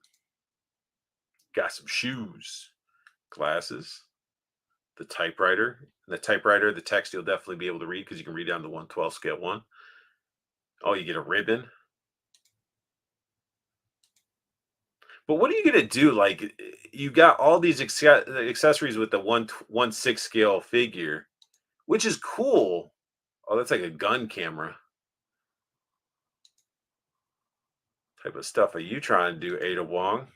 Got some shoes, glasses, the typewriter. And the typewriter, the text you'll definitely be able to read because you can read down to 1/12 scale one. Oh, you get a ribbon. But what are you gonna do? Like, you got all these accessories with the 1/6 scale figure, which is cool. Oh, that's like a gun camera type of stuff. Are you trying to do, Ada Wong?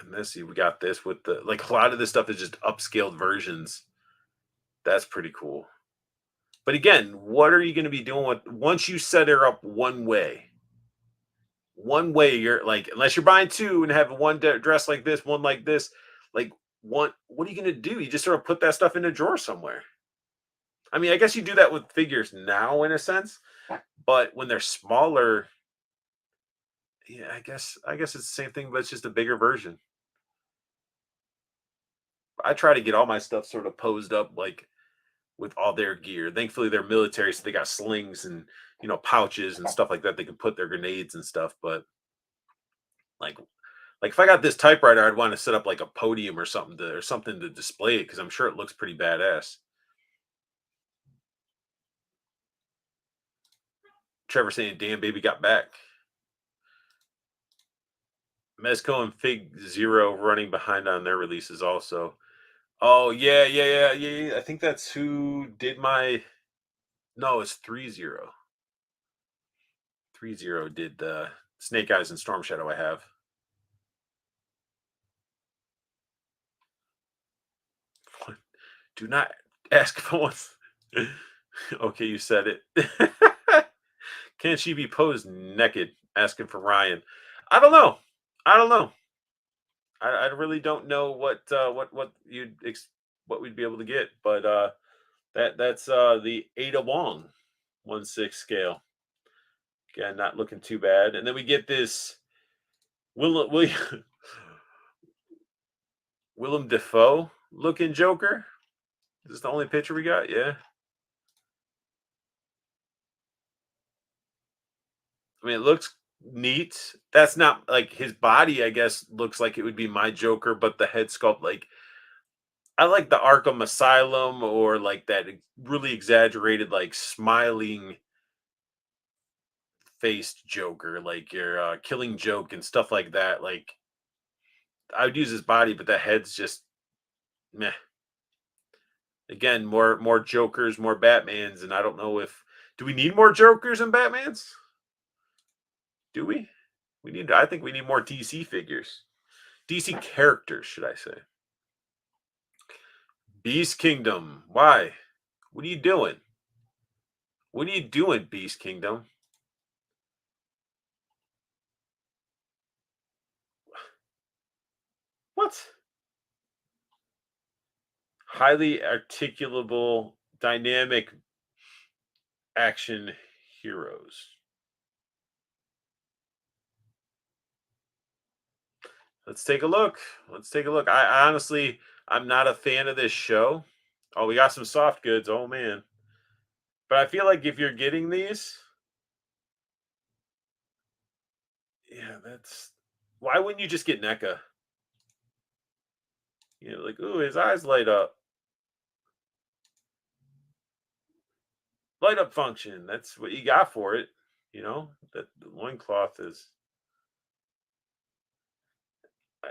And this, we got this with the like a lot of this stuff is just upscaled versions. That's pretty cool. But again, what are you going to be doing with once you set her up one way? one way you're like, unless you're buying two and have one dress like this, one like this, like one, what are you gonna do? You just sort of put that stuff in a drawer somewhere. I mean, I guess you do that with figures now in a sense, but when they're smaller, yeah, I guess it's the same thing, but it's just a bigger version. I try to get all my stuff sort of posed up like with all their gear. Thankfully, they're military, so they got slings and pouches and stuff like that. They can put their grenades and stuff. But like, if I got this typewriter, I'd want to set up like a podium or something to display it because I'm sure it looks pretty badass. Trevor saying, "Damn, baby got back." Mezco and Fig Zero running behind on their releases also. Oh yeah, yeah, yeah, yeah, yeah. I think that's who did my. No, it's 3-0. 3-0 did Snake Eyes and Storm Shadow. I have. Do not ask for one. Okay, you said it. Can she be posed naked? Asking for Ryan. I don't know. I don't know. I really don't know what we'd be able to get, but that's the Ada Wong 1/6 scale. Again, not looking too bad. And then we get this William Willem Dafoe looking Joker. Is this the only picture we got? Yeah. I mean, it looks neat. That's not like his body, I guess, looks like it would be my Joker, but the head sculpt, like, I like the Arkham Asylum or like that really exaggerated, like smiling faced Joker, like your Killing Joke and stuff like that. Like, I would use his body, but the head's just meh. Again, more Jokers, more Batmans, and I don't know if do we need more Jokers and Batmans? Do we? I think we need more DC figures. DC characters, should I say. Beast Kingdom. Why? What are you doing? What are you doing, Beast Kingdom? What? Highly articulable, dynamic action heroes. Let's take a look. Let's take a look. I honestly, I'm not a fan of this show. Oh, we got some soft goods. Oh man. But I feel like if you're getting these, yeah, that's why wouldn't you just get NECA? Like, ooh, his eyes light up. Light up function. That's what you got for it. That the loincloth is I,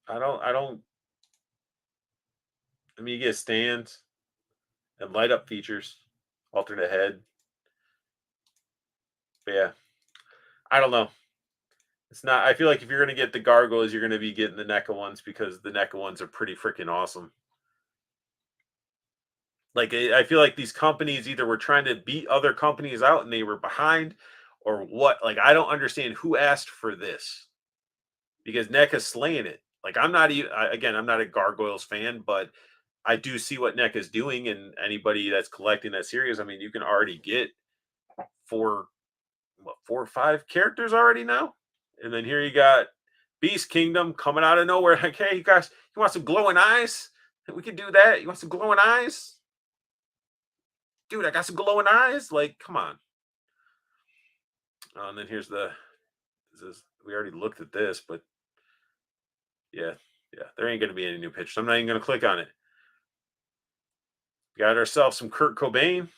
I don't I mean you get stands and light up features, alternate head. But yeah, I don't know. It's not. I feel like if you're gonna get the gargoyles, you're gonna be getting the NECA ones because the NECA ones are pretty freaking awesome. Like I feel like these companies either were trying to beat other companies out and they were behind, or what. Like I don't understand who asked for this because NECA's slaying it. Like I'm not even. Again, I'm not a gargoyles fan, but I do see what NECA's doing, and anybody that's collecting that series, I mean, you can already get four, 4 or 5 characters already now. And then here you got Beast Kingdom coming out of nowhere. Like, hey, you guys, you want some glowing eyes? We can do that. You want some glowing eyes? Dude, I got some glowing eyes. Like, come on. And then here's we already looked at this, but yeah, yeah, there ain't going to be any new pictures. I'm not even going to click on it. We got ourselves some Kurt Cobain.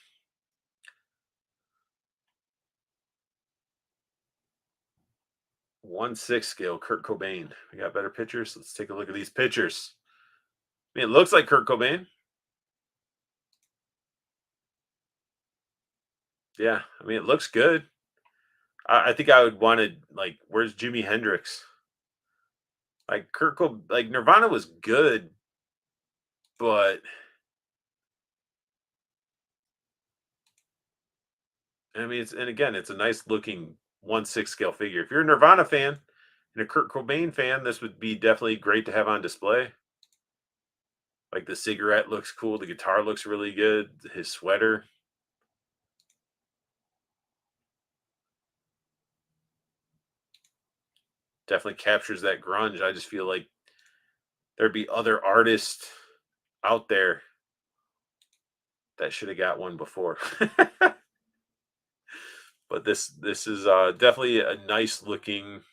1/6 scale Kurt Cobain. We got better pictures. Let's take a look at these pictures. I mean, it looks like Kurt Cobain. Yeah, I mean, it looks good. I think I would want to like, where's Jimi Hendrix? Like like Nirvana was good, but I mean, and again, it's a nice looking 1/6 scale figure. If you're a Nirvana fan and a Kurt Cobain fan, this would be definitely great to have on display. Like the cigarette looks cool, the guitar looks really good, his sweater definitely captures that grunge. I just feel like there'd be other artists out there that should have got one before. But this is definitely a nice looking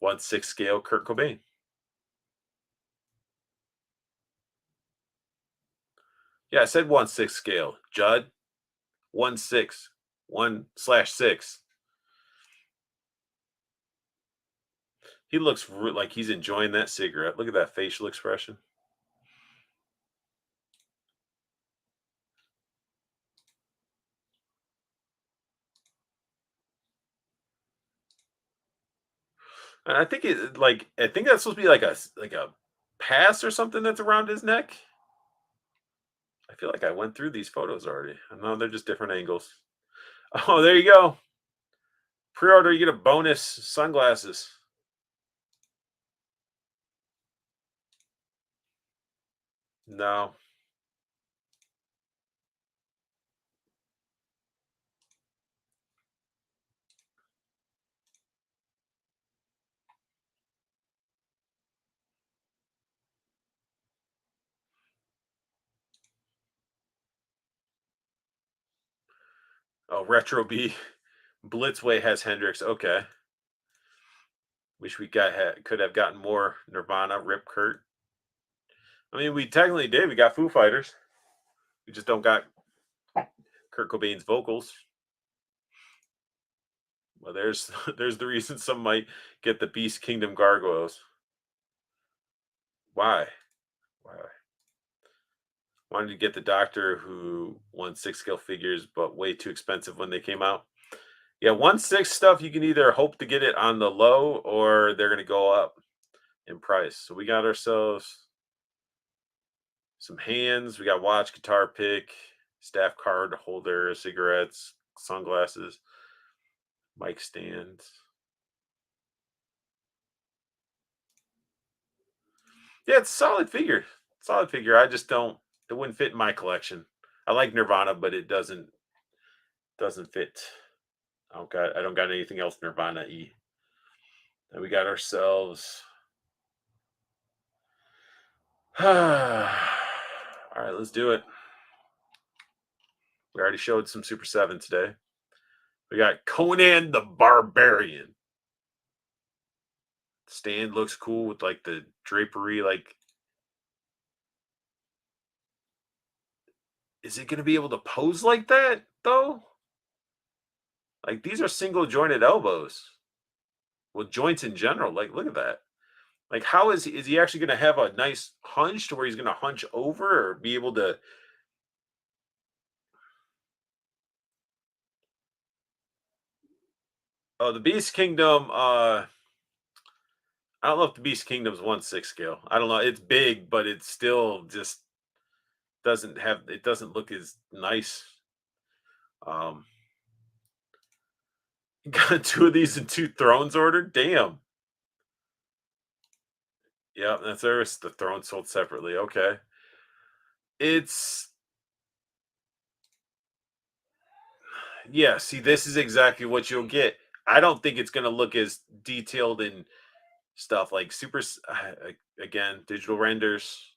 1/6 scale Kurt Cobain. Yeah, I said 1/6 scale. Judd, 1/6, 1/6. He looks like he's enjoying that cigarette. Look at that facial expression. And I think I think that's supposed to be like like a pass or something that's around his neck. I feel like I went through these photos already. No, they're just different angles. Oh, there you go. Pre-order, you get a bonus sunglasses. No. Oh, Retro B. Blitzway has Hendrix. Okay. Wish we could have gotten more Nirvana, Rip Kurt. I mean, we technically did. We got Foo Fighters. We just don't got Kurt Cobain's vocals. Well, there's there's the reason some might get the Beast Kingdom gargoyles. Why? Why? Wanted to get the Doctor Who 1/6 scale figures, but way too expensive when they came out. Yeah, 1/6 stuff you can either hope to get it on the low or they're gonna go up in price. So we got ourselves some hands. We got watch, guitar pick, staff card holder, cigarettes, sunglasses, mic stand. Yeah, it's a solid figure. Solid figure. I just don't. It wouldn't fit in my collection. I like Nirvana, but it doesn't fit. I don't got anything else Nirvana e. And we got ourselves. All right, let's do it. We already showed some Super 7 today. We got Conan the Barbarian. Stand looks cool with like the drapery. Like, is it going to be able to pose like that though? Like, these are single jointed elbows. Well, joints in general. Like, look at that. Like, how is he actually going to have a nice hunch to where he's going to hunch over or be able to? Oh, the Beast Kingdom. I don't know if the Beast Kingdom's 1/6 scale. I don't know. It's big, but it still just doesn't have. It doesn't look as nice. Um, got two of these and two thrones ordered. Damn. Yeah, that's theirs. The throne sold separately. Okay. It's yeah. See, this is exactly what you'll get. I don't think it's going to look as detailed in stuff like again digital renders.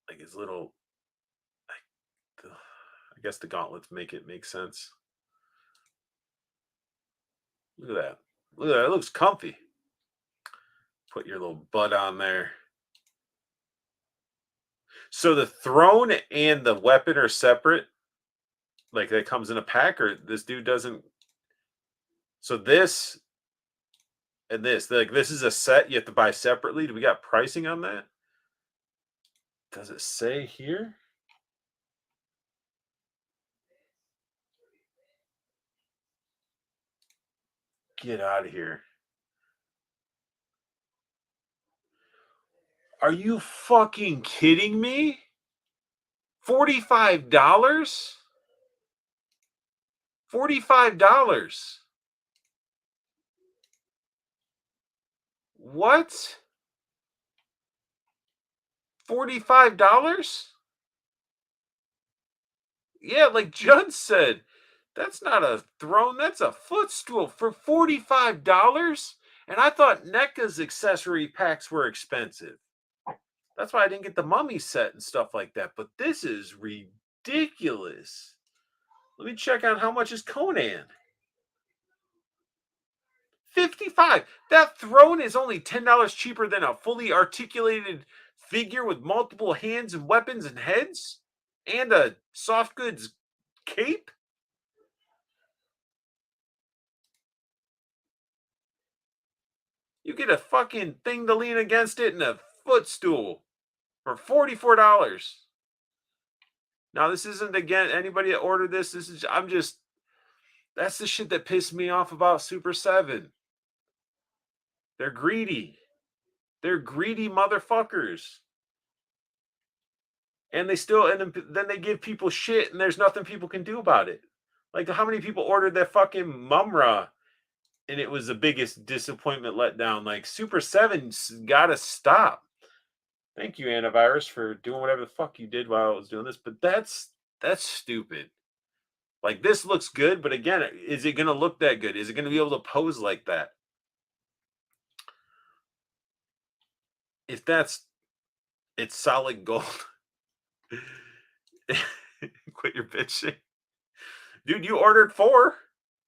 Like his little. I guess the gauntlets make it make sense. Look at that. Look at that. It looks comfy. Put your little butt on there. So the throne and the weapon are separate. Like that comes in a pack, or this dude doesn't. So this and this, like this is a set you have to buy separately. Do we got pricing on that? Does it say here? Get out of here. Are you fucking kidding me? $45? $45. What? $45? Yeah, like Judd said, that's not a throne, that's a footstool for $45. And I thought NECA's accessory packs were expensive. That's why I didn't get the mummy set and stuff like that. But this is ridiculous. Let me check on how much is Conan. 55. That throne is only $10 cheaper than a fully articulated figure with multiple hands and weapons and heads and a soft goods cape. You get a fucking thing to lean against it and a footstool for $44. Now, this isn't again anybody that ordered this. This is I'm just that's the shit that pissed me off about Super 7. They're greedy. They're greedy motherfuckers. And they still then they give people shit and there's nothing people can do about it. Like how many people ordered that fucking Mumra and it was the biggest disappointment letdown. Like Super 7's gotta stop. Thank you, Antivirus, for doing whatever the fuck you did while I was doing this. But that's stupid. Like this looks good, but again, is it gonna look that good? Is it gonna be able to pose like that? If it's solid gold. Quit your bitching. Dude, you ordered 4.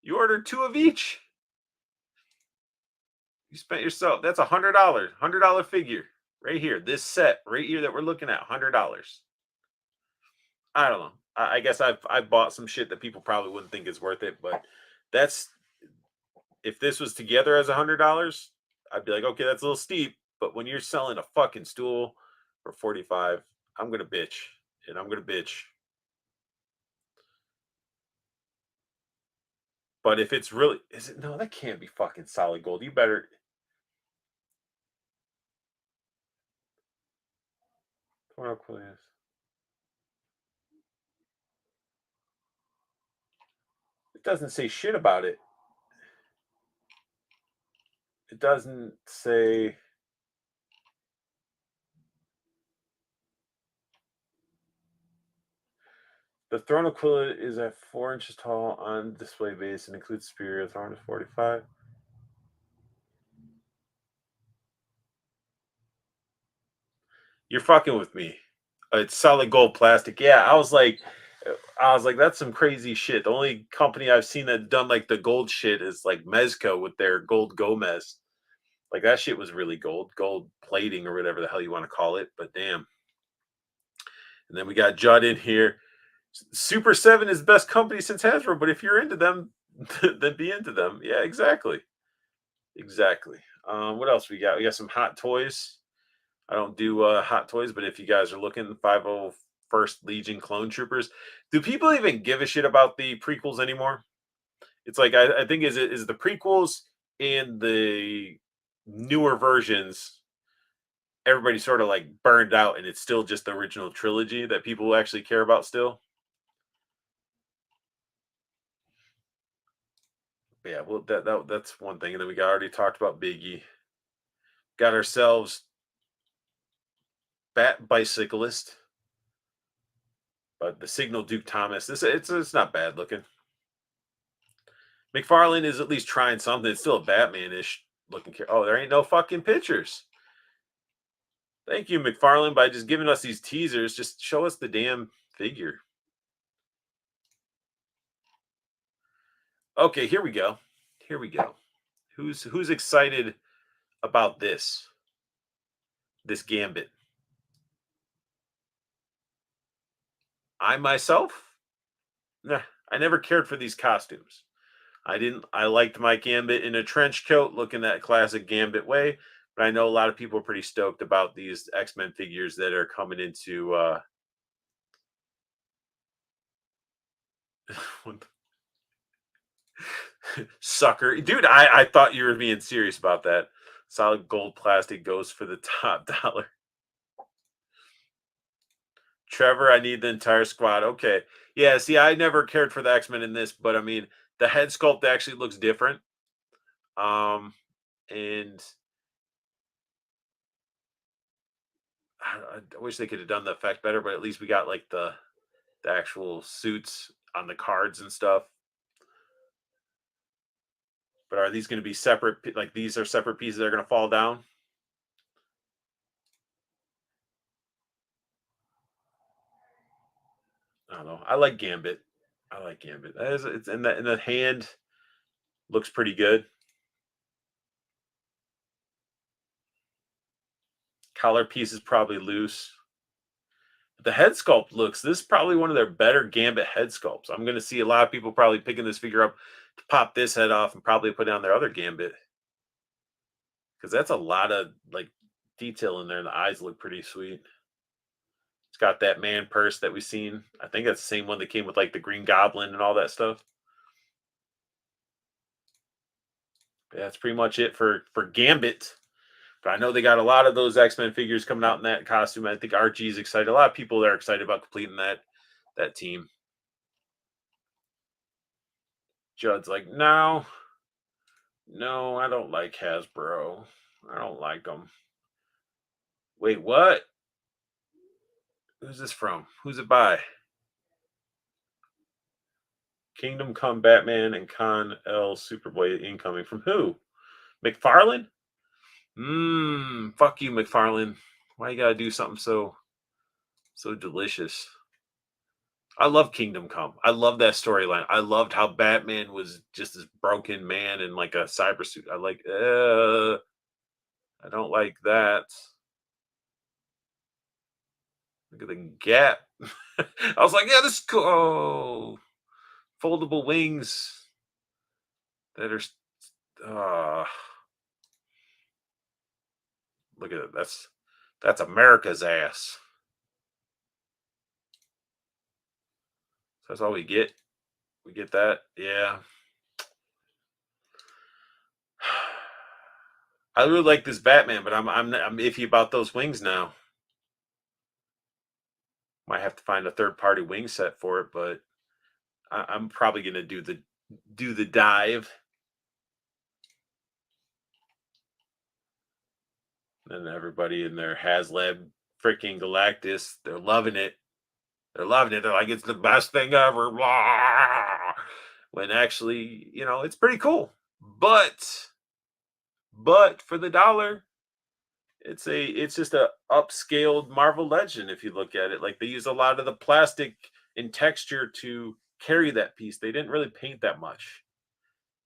You ordered 2 of each. You spent yourself. That's $100 figure right here. This set right here that we're looking at, $100. I don't know. I guess I've bought some shit that people probably wouldn't think is worth it, but that's if this was together as $100, I'd be like, okay, that's a little steep. But when you're selling a fucking stool for 45, I'm gonna bitch, and I'm gonna bitch. But if it's really, is it? No, that can't be fucking solid gold. You better. It doesn't say shit about it. It doesn't say. The throne Aquila is at 4 inches tall on display base and includes spear. The throne is 45. You're fucking with me. It's solid gold plastic. Yeah, I was like, that's some crazy shit. The only company I've seen that done like the gold shit is like Mezco with their gold Gomez. Like that shit was really gold plating or whatever the hell you want to call it. But damn. And then we got Judd in here. Super 7 is the best company since Hasbro, but if you're into them, then be into them. Yeah, exactly. Exactly. What else we got? We got some Hot Toys. I don't do Hot Toys, but if you guys are looking, 501st Legion Clone Troopers. Do people even give a shit about the prequels anymore? It's like I think is the prequels and the newer versions. Everybody sort of like burned out, and it's still just the original trilogy that people actually care about still. Yeah, well, that's one thing, and then we already talked about Biggie. Got ourselves Bat Bicyclist, but the Signal Duke Thomas. It's not bad looking. McFarlane is at least trying something. It's still a Batman-ish looking. Oh, there ain't no fucking pictures. Thank you, McFarlane, by just giving us these teasers. Just show us the damn figure. Okay, here we go. Here we go. Who's excited about this? This Gambit. I myself, nah, I never cared for these costumes. I liked my Gambit in a trench coat, looking that classic Gambit way. But I know a lot of people are pretty stoked about these X-Men figures that are coming into sucker. Dude, I thought you were being serious about that. Solid gold plastic goes for the top dollar. Trevor, I need the entire squad. Okay. Yeah, see, I never cared for the X-Men in this, but I mean, the head sculpt actually looks different. Um, and I wish they could have done the effect better, but at least we got like the actual suits on the cards and stuff. But are these going to be separate? Like these are separate pieces that are going to fall down? I don't know. I like Gambit. I like Gambit. That is, it's in the hand looks pretty good. Collar piece is probably loose. The head sculpt looks. This is probably one of their better Gambit head sculpts. I'm going to see a lot of people probably picking this figure up to pop this head off and probably put down their other Gambit because that's a lot of like detail in there. And the eyes look pretty sweet. It's got that man purse that we've seen. I think that's the same one that came with like the Green Goblin and all that stuff. But that's pretty much it for Gambit. But I know they got a lot of those X-Men figures coming out in that costume. I think Archie's excited. A lot of people are excited about completing that team. Judd's like, no, no, I don't like Hasbro. I don't like them. Wait, what? Who's this from? Who's it by? Kingdom Come Batman and Con L Superboy incoming. From who? McFarlane? Fuck you, McFarlane. Why you gotta do something so delicious? I love Kingdom Come. I love that storyline. I loved how Batman was just this broken man in like a cyber suit. I don't like that. Look at the gap. I was like, yeah, this is cool. Oh, foldable wings that are. Uh, Look at it. That's America's ass. That's all we get. We get that. Yeah. I really like this Batman, but I'm iffy about those wings now. Might have to find a third party wing set for it, but I'm probably gonna do the dive. And everybody in their HasLab freaking Galactus, they're loving it. They're loving it. They're like, it's the best thing ever. Blah. When actually, it's pretty cool. But for the dollar, it's just a upscaled Marvel Legend if you look at it. Like they use a lot of the plastic and texture to carry that piece. They didn't really paint that much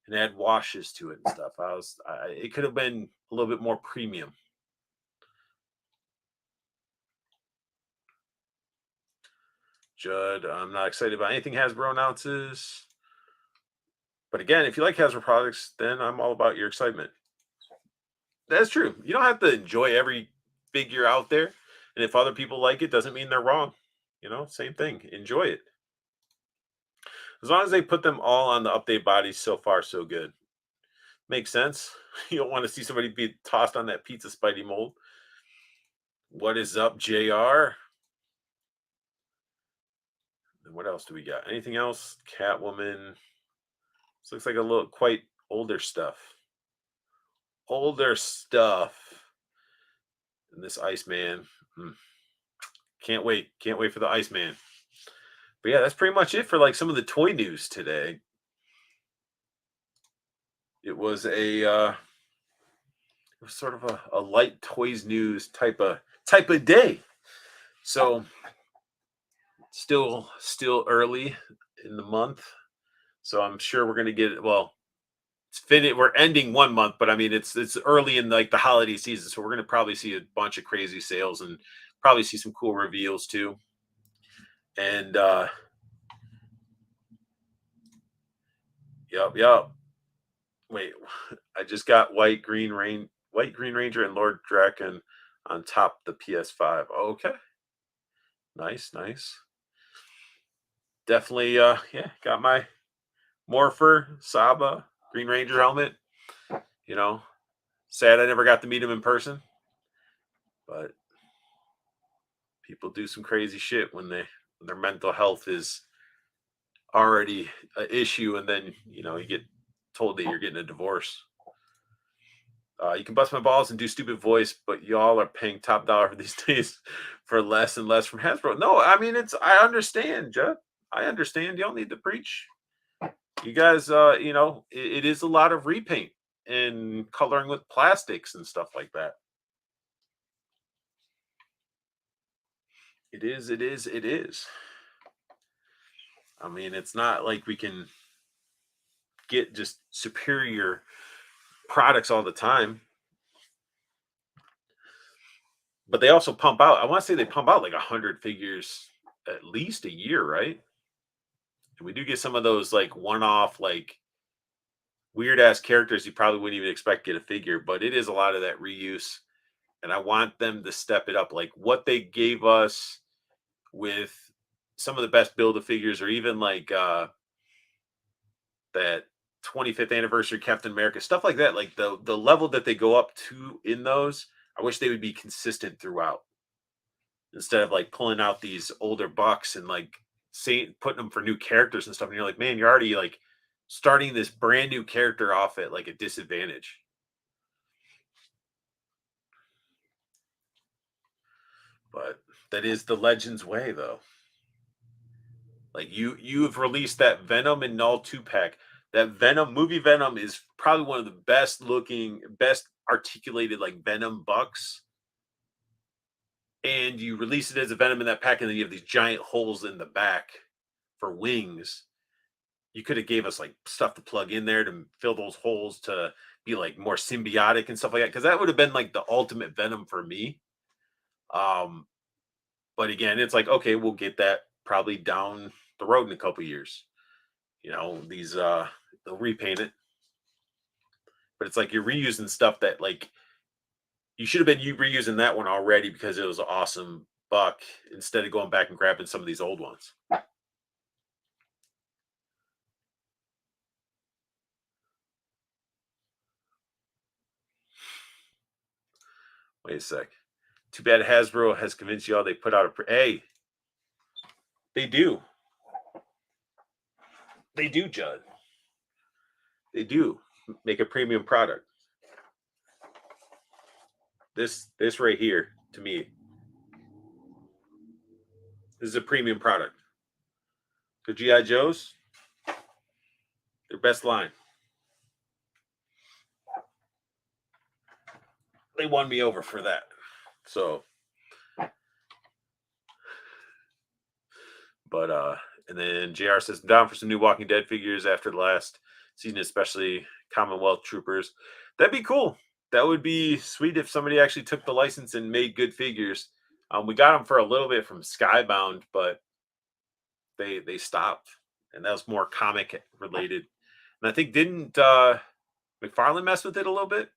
and add washes to it and stuff. It could have been a little bit more premium. Judd, I'm not excited about anything Hasbro announces. But again, if you like Hasbro products, then I'm all about your excitement. That's true. You don't have to enjoy every figure out there. And if other people like it, doesn't mean they're wrong. Same thing. Enjoy it. As long as they put them all on the update bodies, so far, so good. Makes sense. You don't want to see somebody be tossed on that pizza Spidey mold. What is up, JR? And what else do we got? Anything else? Catwoman. This looks like a little quite older stuff. Older stuff. And this Iceman. Can't wait. Can't wait for the Iceman. But yeah, that's pretty much it for like some of the toy news today. It was sort of a light toys news type of day. So still early in the month. So I'm sure we're gonna get we're ending one month, but I mean it's early in like the holiday season, so we're gonna probably see a bunch of crazy sales and probably see some cool reveals too. And yep. Wait, I just got White Green Ranger and Lord Draken on top the PS5. Okay. Nice. Definitely got my Morpher, Saba, Green Ranger helmet. Sad I never got to meet him in person. But People do some crazy shit when their mental health is already an issue, and then you get told that you're getting a divorce. You can bust my balls and do stupid voice, but y'all are paying top dollar for these days for less and less from Hasbro. No, I mean I understand, Judd. I understand. You don't need to preach. You guys, it is a lot of repaint and coloring with plastics and stuff like that. It is, it is, it is. I mean, it's not like we can get just superior products all the time, but they also pump out. I want to say they pump out like 100 figures at least a year, right? And we do get some of those like one-off, like weird ass characters you probably wouldn't even expect to get a figure, but it is a lot of that reuse. And I want them to step it up, like what they gave us with some of the best build a figures, or even like that 25th anniversary Captain America, stuff like that. Like the level that they go up to in those, I wish they would be consistent throughout, instead of like pulling out these older bucks and like saying putting them for new characters and stuff. And you're like, man, you're already like starting this brand new character off at like a disadvantage. But that is the Legends way, though. Like you have released that Venom and Null 2 pack. That Venom movie Venom is probably one of the best looking, best articulated like Venom bucks. And you release it as a Venom in that pack, and then you have these giant holes in the back for wings. You could have gave us like stuff to plug in there to fill those holes to be like more symbiotic and stuff like that. Because that would have been like the ultimate Venom for me. Um, but again, it's like, okay, we'll get that probably down the road in a couple years. These they'll repaint it. But it's like you're reusing stuff that like you should have been reusing that one already because it was an awesome buck, instead of going back and grabbing some of these old ones. Wait a sec. Too bad Hasbro has convinced y'all they put out hey, they do. They do, Judd. They do make a premium product. This right here, to me, this is a premium product. The GI Joes, their best line. They won me over for that. So, but and then JR says, I'm down for some new Walking Dead figures after the last season, especially Commonwealth Troopers. That'd be cool. That would be sweet if somebody actually took the license and made good figures. We got them for a little bit from Skybound, but they stopped, and that was more comic related. And I think didn't McFarlane mess with it a little bit?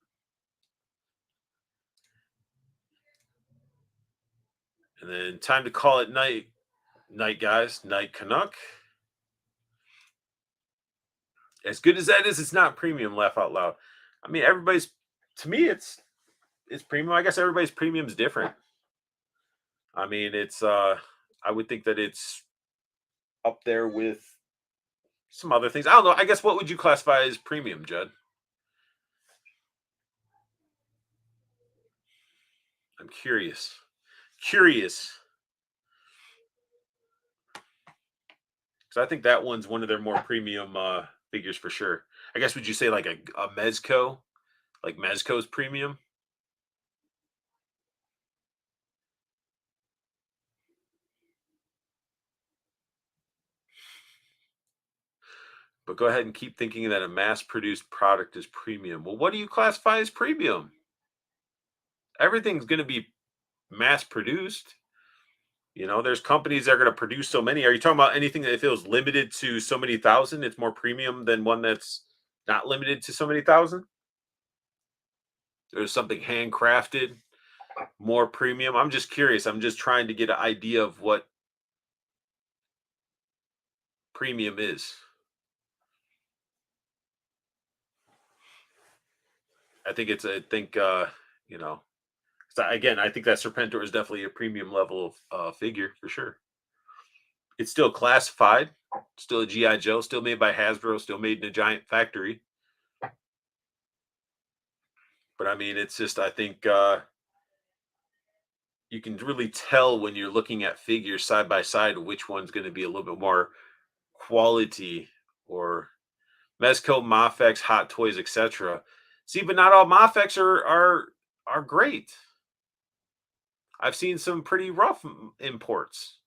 And then time to call it night. Night, guys. Night Canuck. As good as that is, it's not premium. Laugh out loud. I mean, everybody's, to me, it's premium. I guess everybody's premium is different. I mean, it's I would think that it's up there with some other things. I don't know. I guess what would you classify as premium, Judd? I'm curious. Curious. Because I think that one's one of their more premium figures for sure. I guess would you say like a Mezco? Like Mezco's premium? But go ahead and keep thinking that a mass produced product is premium. Well, what do you classify as premium? Everything's going to be mass produced. There's companies that are going to produce so many. Are you talking about anything that feels limited to so many thousand? It's more premium than one that's not limited to so many thousand? There's something handcrafted, more premium. I'm just curious. I'm just trying to get an idea of what premium is. I think 'Cause again, I think that Serpentor is definitely a premium level of figure for sure. It's still classified, still a GI Joe, still made by Hasbro, still made in a giant factory. But I mean, it's just I think you can really tell when you're looking at figures side by side which one's going to be a little bit more quality or Mezco, Mafex, Hot Toys, etc. See, but not all Mafex are great. I've seen some pretty rough imports.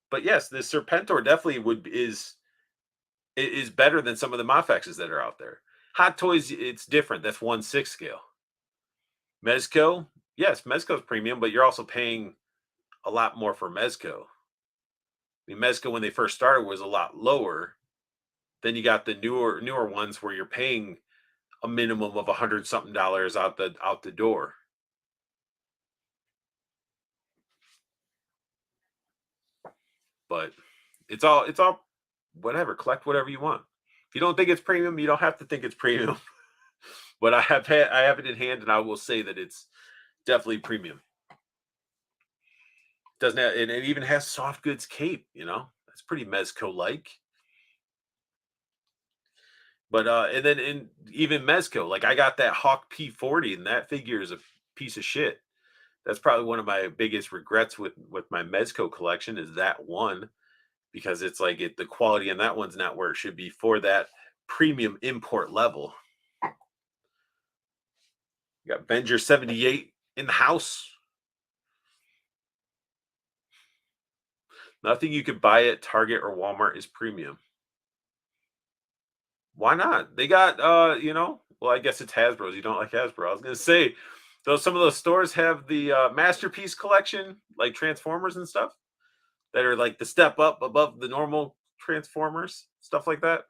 But yes, the Serpentor definitely is better than some of the Mafexes that are out there. Hot Toys, it's different. That's 1/6 scale. Mezco, yes, Mezco's premium, but you're also paying a lot more for Mezco. I mean, Mezco when they first started was a lot lower. Then you got the newer ones where you're paying a minimum of 100 something dollars out the door. But it's all whatever. Collect whatever you want. If you don't think it's premium, you don't have to think it's premium. But I have it in hand, and I will say that it's definitely premium. Doesn't have, and it even has soft goods cape. That's pretty Mezco like. But and then in even Mezco, like I got that Hawk P40, and that figure is a piece of shit. That's probably one of my biggest regrets with my Mezco collection is that one because it's like the quality on that one's not where it should be for that premium import level. You got Venger 78 in the house. Nothing you could buy at Target or Walmart is premium. Why not? They got well, I guess it's Hasbro's. You don't like Hasbro. I was gonna say those some of those stores have the masterpiece collection, like Transformers and stuff, that are like the step up above the normal Transformers, stuff like that.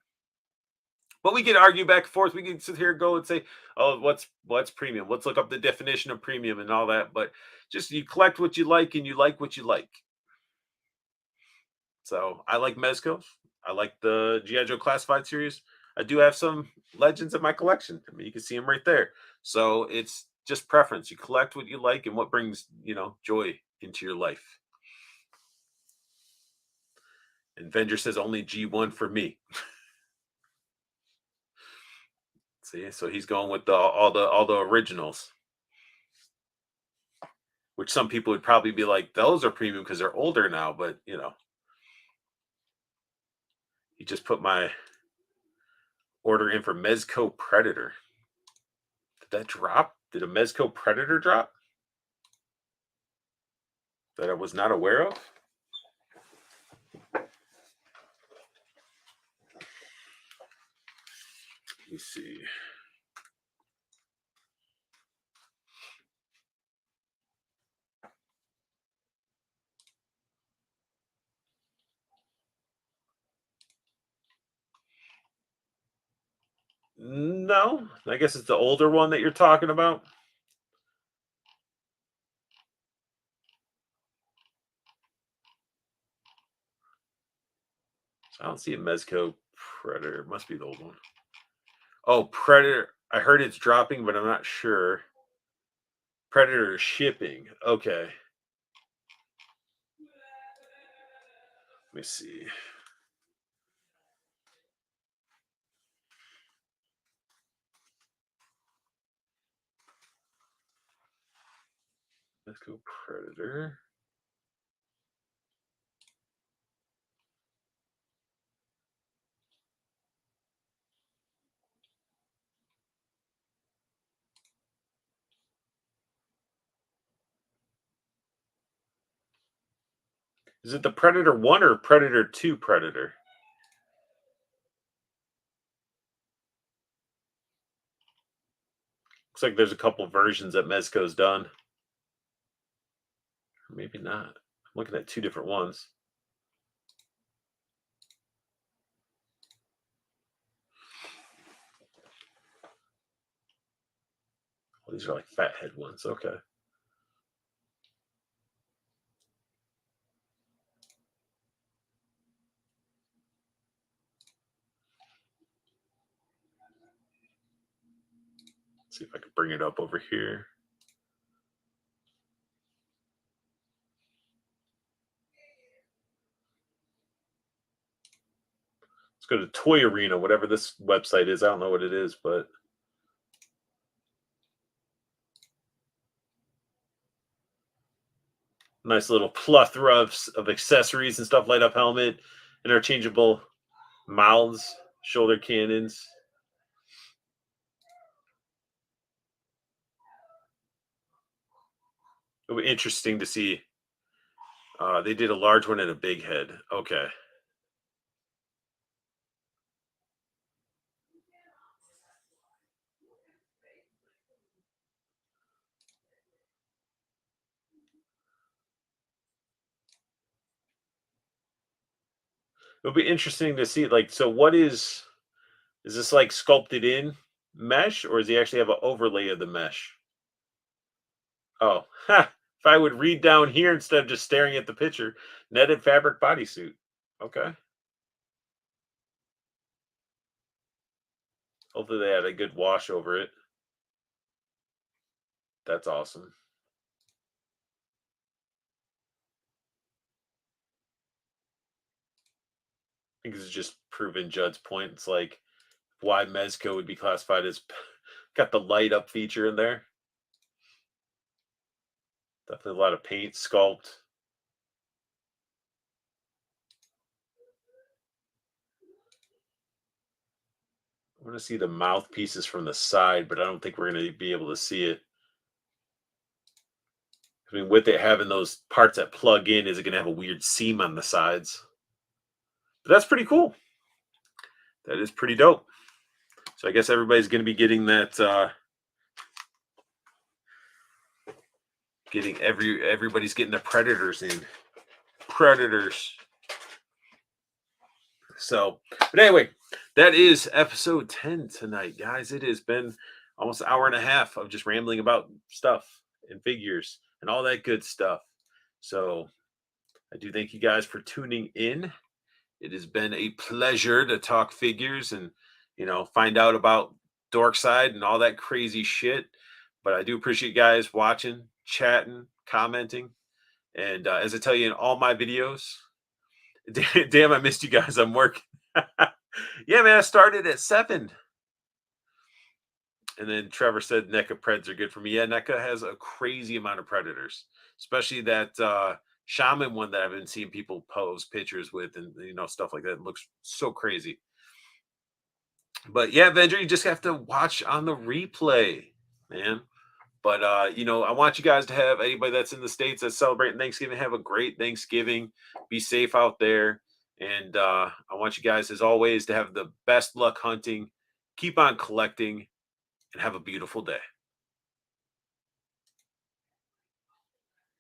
But we can argue back and forth. We can sit here and go and say, "Oh, what's premium? Let's look up the definition of premium and all that." But just you collect what you like and you like what you like. So I like Mezcos. I like the GI Joe Classified series. I do have some legends in my collection. I mean, you can see them right there. So it's just preference. You collect what you like and what brings joy into your life. And Venger says only G1 for me. See, so he's going with all the originals, which some people would probably be like, those are premium because they're older now. But he just put my order in for Mezco Predator. Did that drop? Did a Mezco Predator drop that I was not aware of? Let me see. No, I guess it's the older one that you're talking about. I don't see a Mezco Predator. It must be the old one. Oh, Predator. I heard it's dropping, but I'm not sure. Predator shipping. Okay. Let me see. Mezco Predator. Is it the Predator 1 or Predator 2 Predator? Looks like there's a couple versions that Mezco's done. Or maybe not. I'm looking at two different ones. Oh, these are like fathead ones. Okay. Let's see if I can bring it up over here. Let's go to Toy Arena, whatever this website is. I don't know what it is, but nice little plethora of accessories and stuff. Light up helmet, interchangeable mouths, shoulder cannons. It'll be interesting to see. They did a large one and a big head. Okay. It'll be interesting to see. Like, so what is this like sculpted in mesh, or does he actually have an overlay of the mesh? Oh, ha! If I would read down here instead of just staring at the picture, netted fabric bodysuit. Okay. Hopefully they had a good wash over it. That's awesome. I think this is just proving Judd's point. It's like why Mezco would be classified as got the light up feature in there. Definitely a lot of paint, sculpt. I want to see the mouthpieces from the side, but I don't think we're going to be able to see it. I mean, with it having those parts that plug in, is it going to have a weird seam on the sides? But that's pretty cool. That is pretty dope. So I guess everybody's going to be getting that. Everybody's getting the Predators in. Predators. So, but anyway, that is episode 10 tonight, guys. It has been almost an hour and a half of just rambling about stuff and figures and all that good stuff. So I do thank you guys for tuning in. It has been a pleasure to talk figures and, find out about Dorkside and all that crazy shit. But I do appreciate you guys watching, chatting, commenting. And as I tell you in all my videos, damn, I missed you guys. I'm working. Yeah, man, I started at 7. And then Trevor said NECA Preds are good for me. Yeah, NECA has a crazy amount of Predators, especially that Shaman one that I've been seeing people post pictures with and, stuff like that. It looks so crazy. But yeah, Avenger, you just have to watch on the replay, man. But I want you guys to have anybody that's in the States that's celebrating Thanksgiving, have a great Thanksgiving. Be safe out there. And I want you guys, as always, to have the best luck hunting. Keep on collecting and have a beautiful day.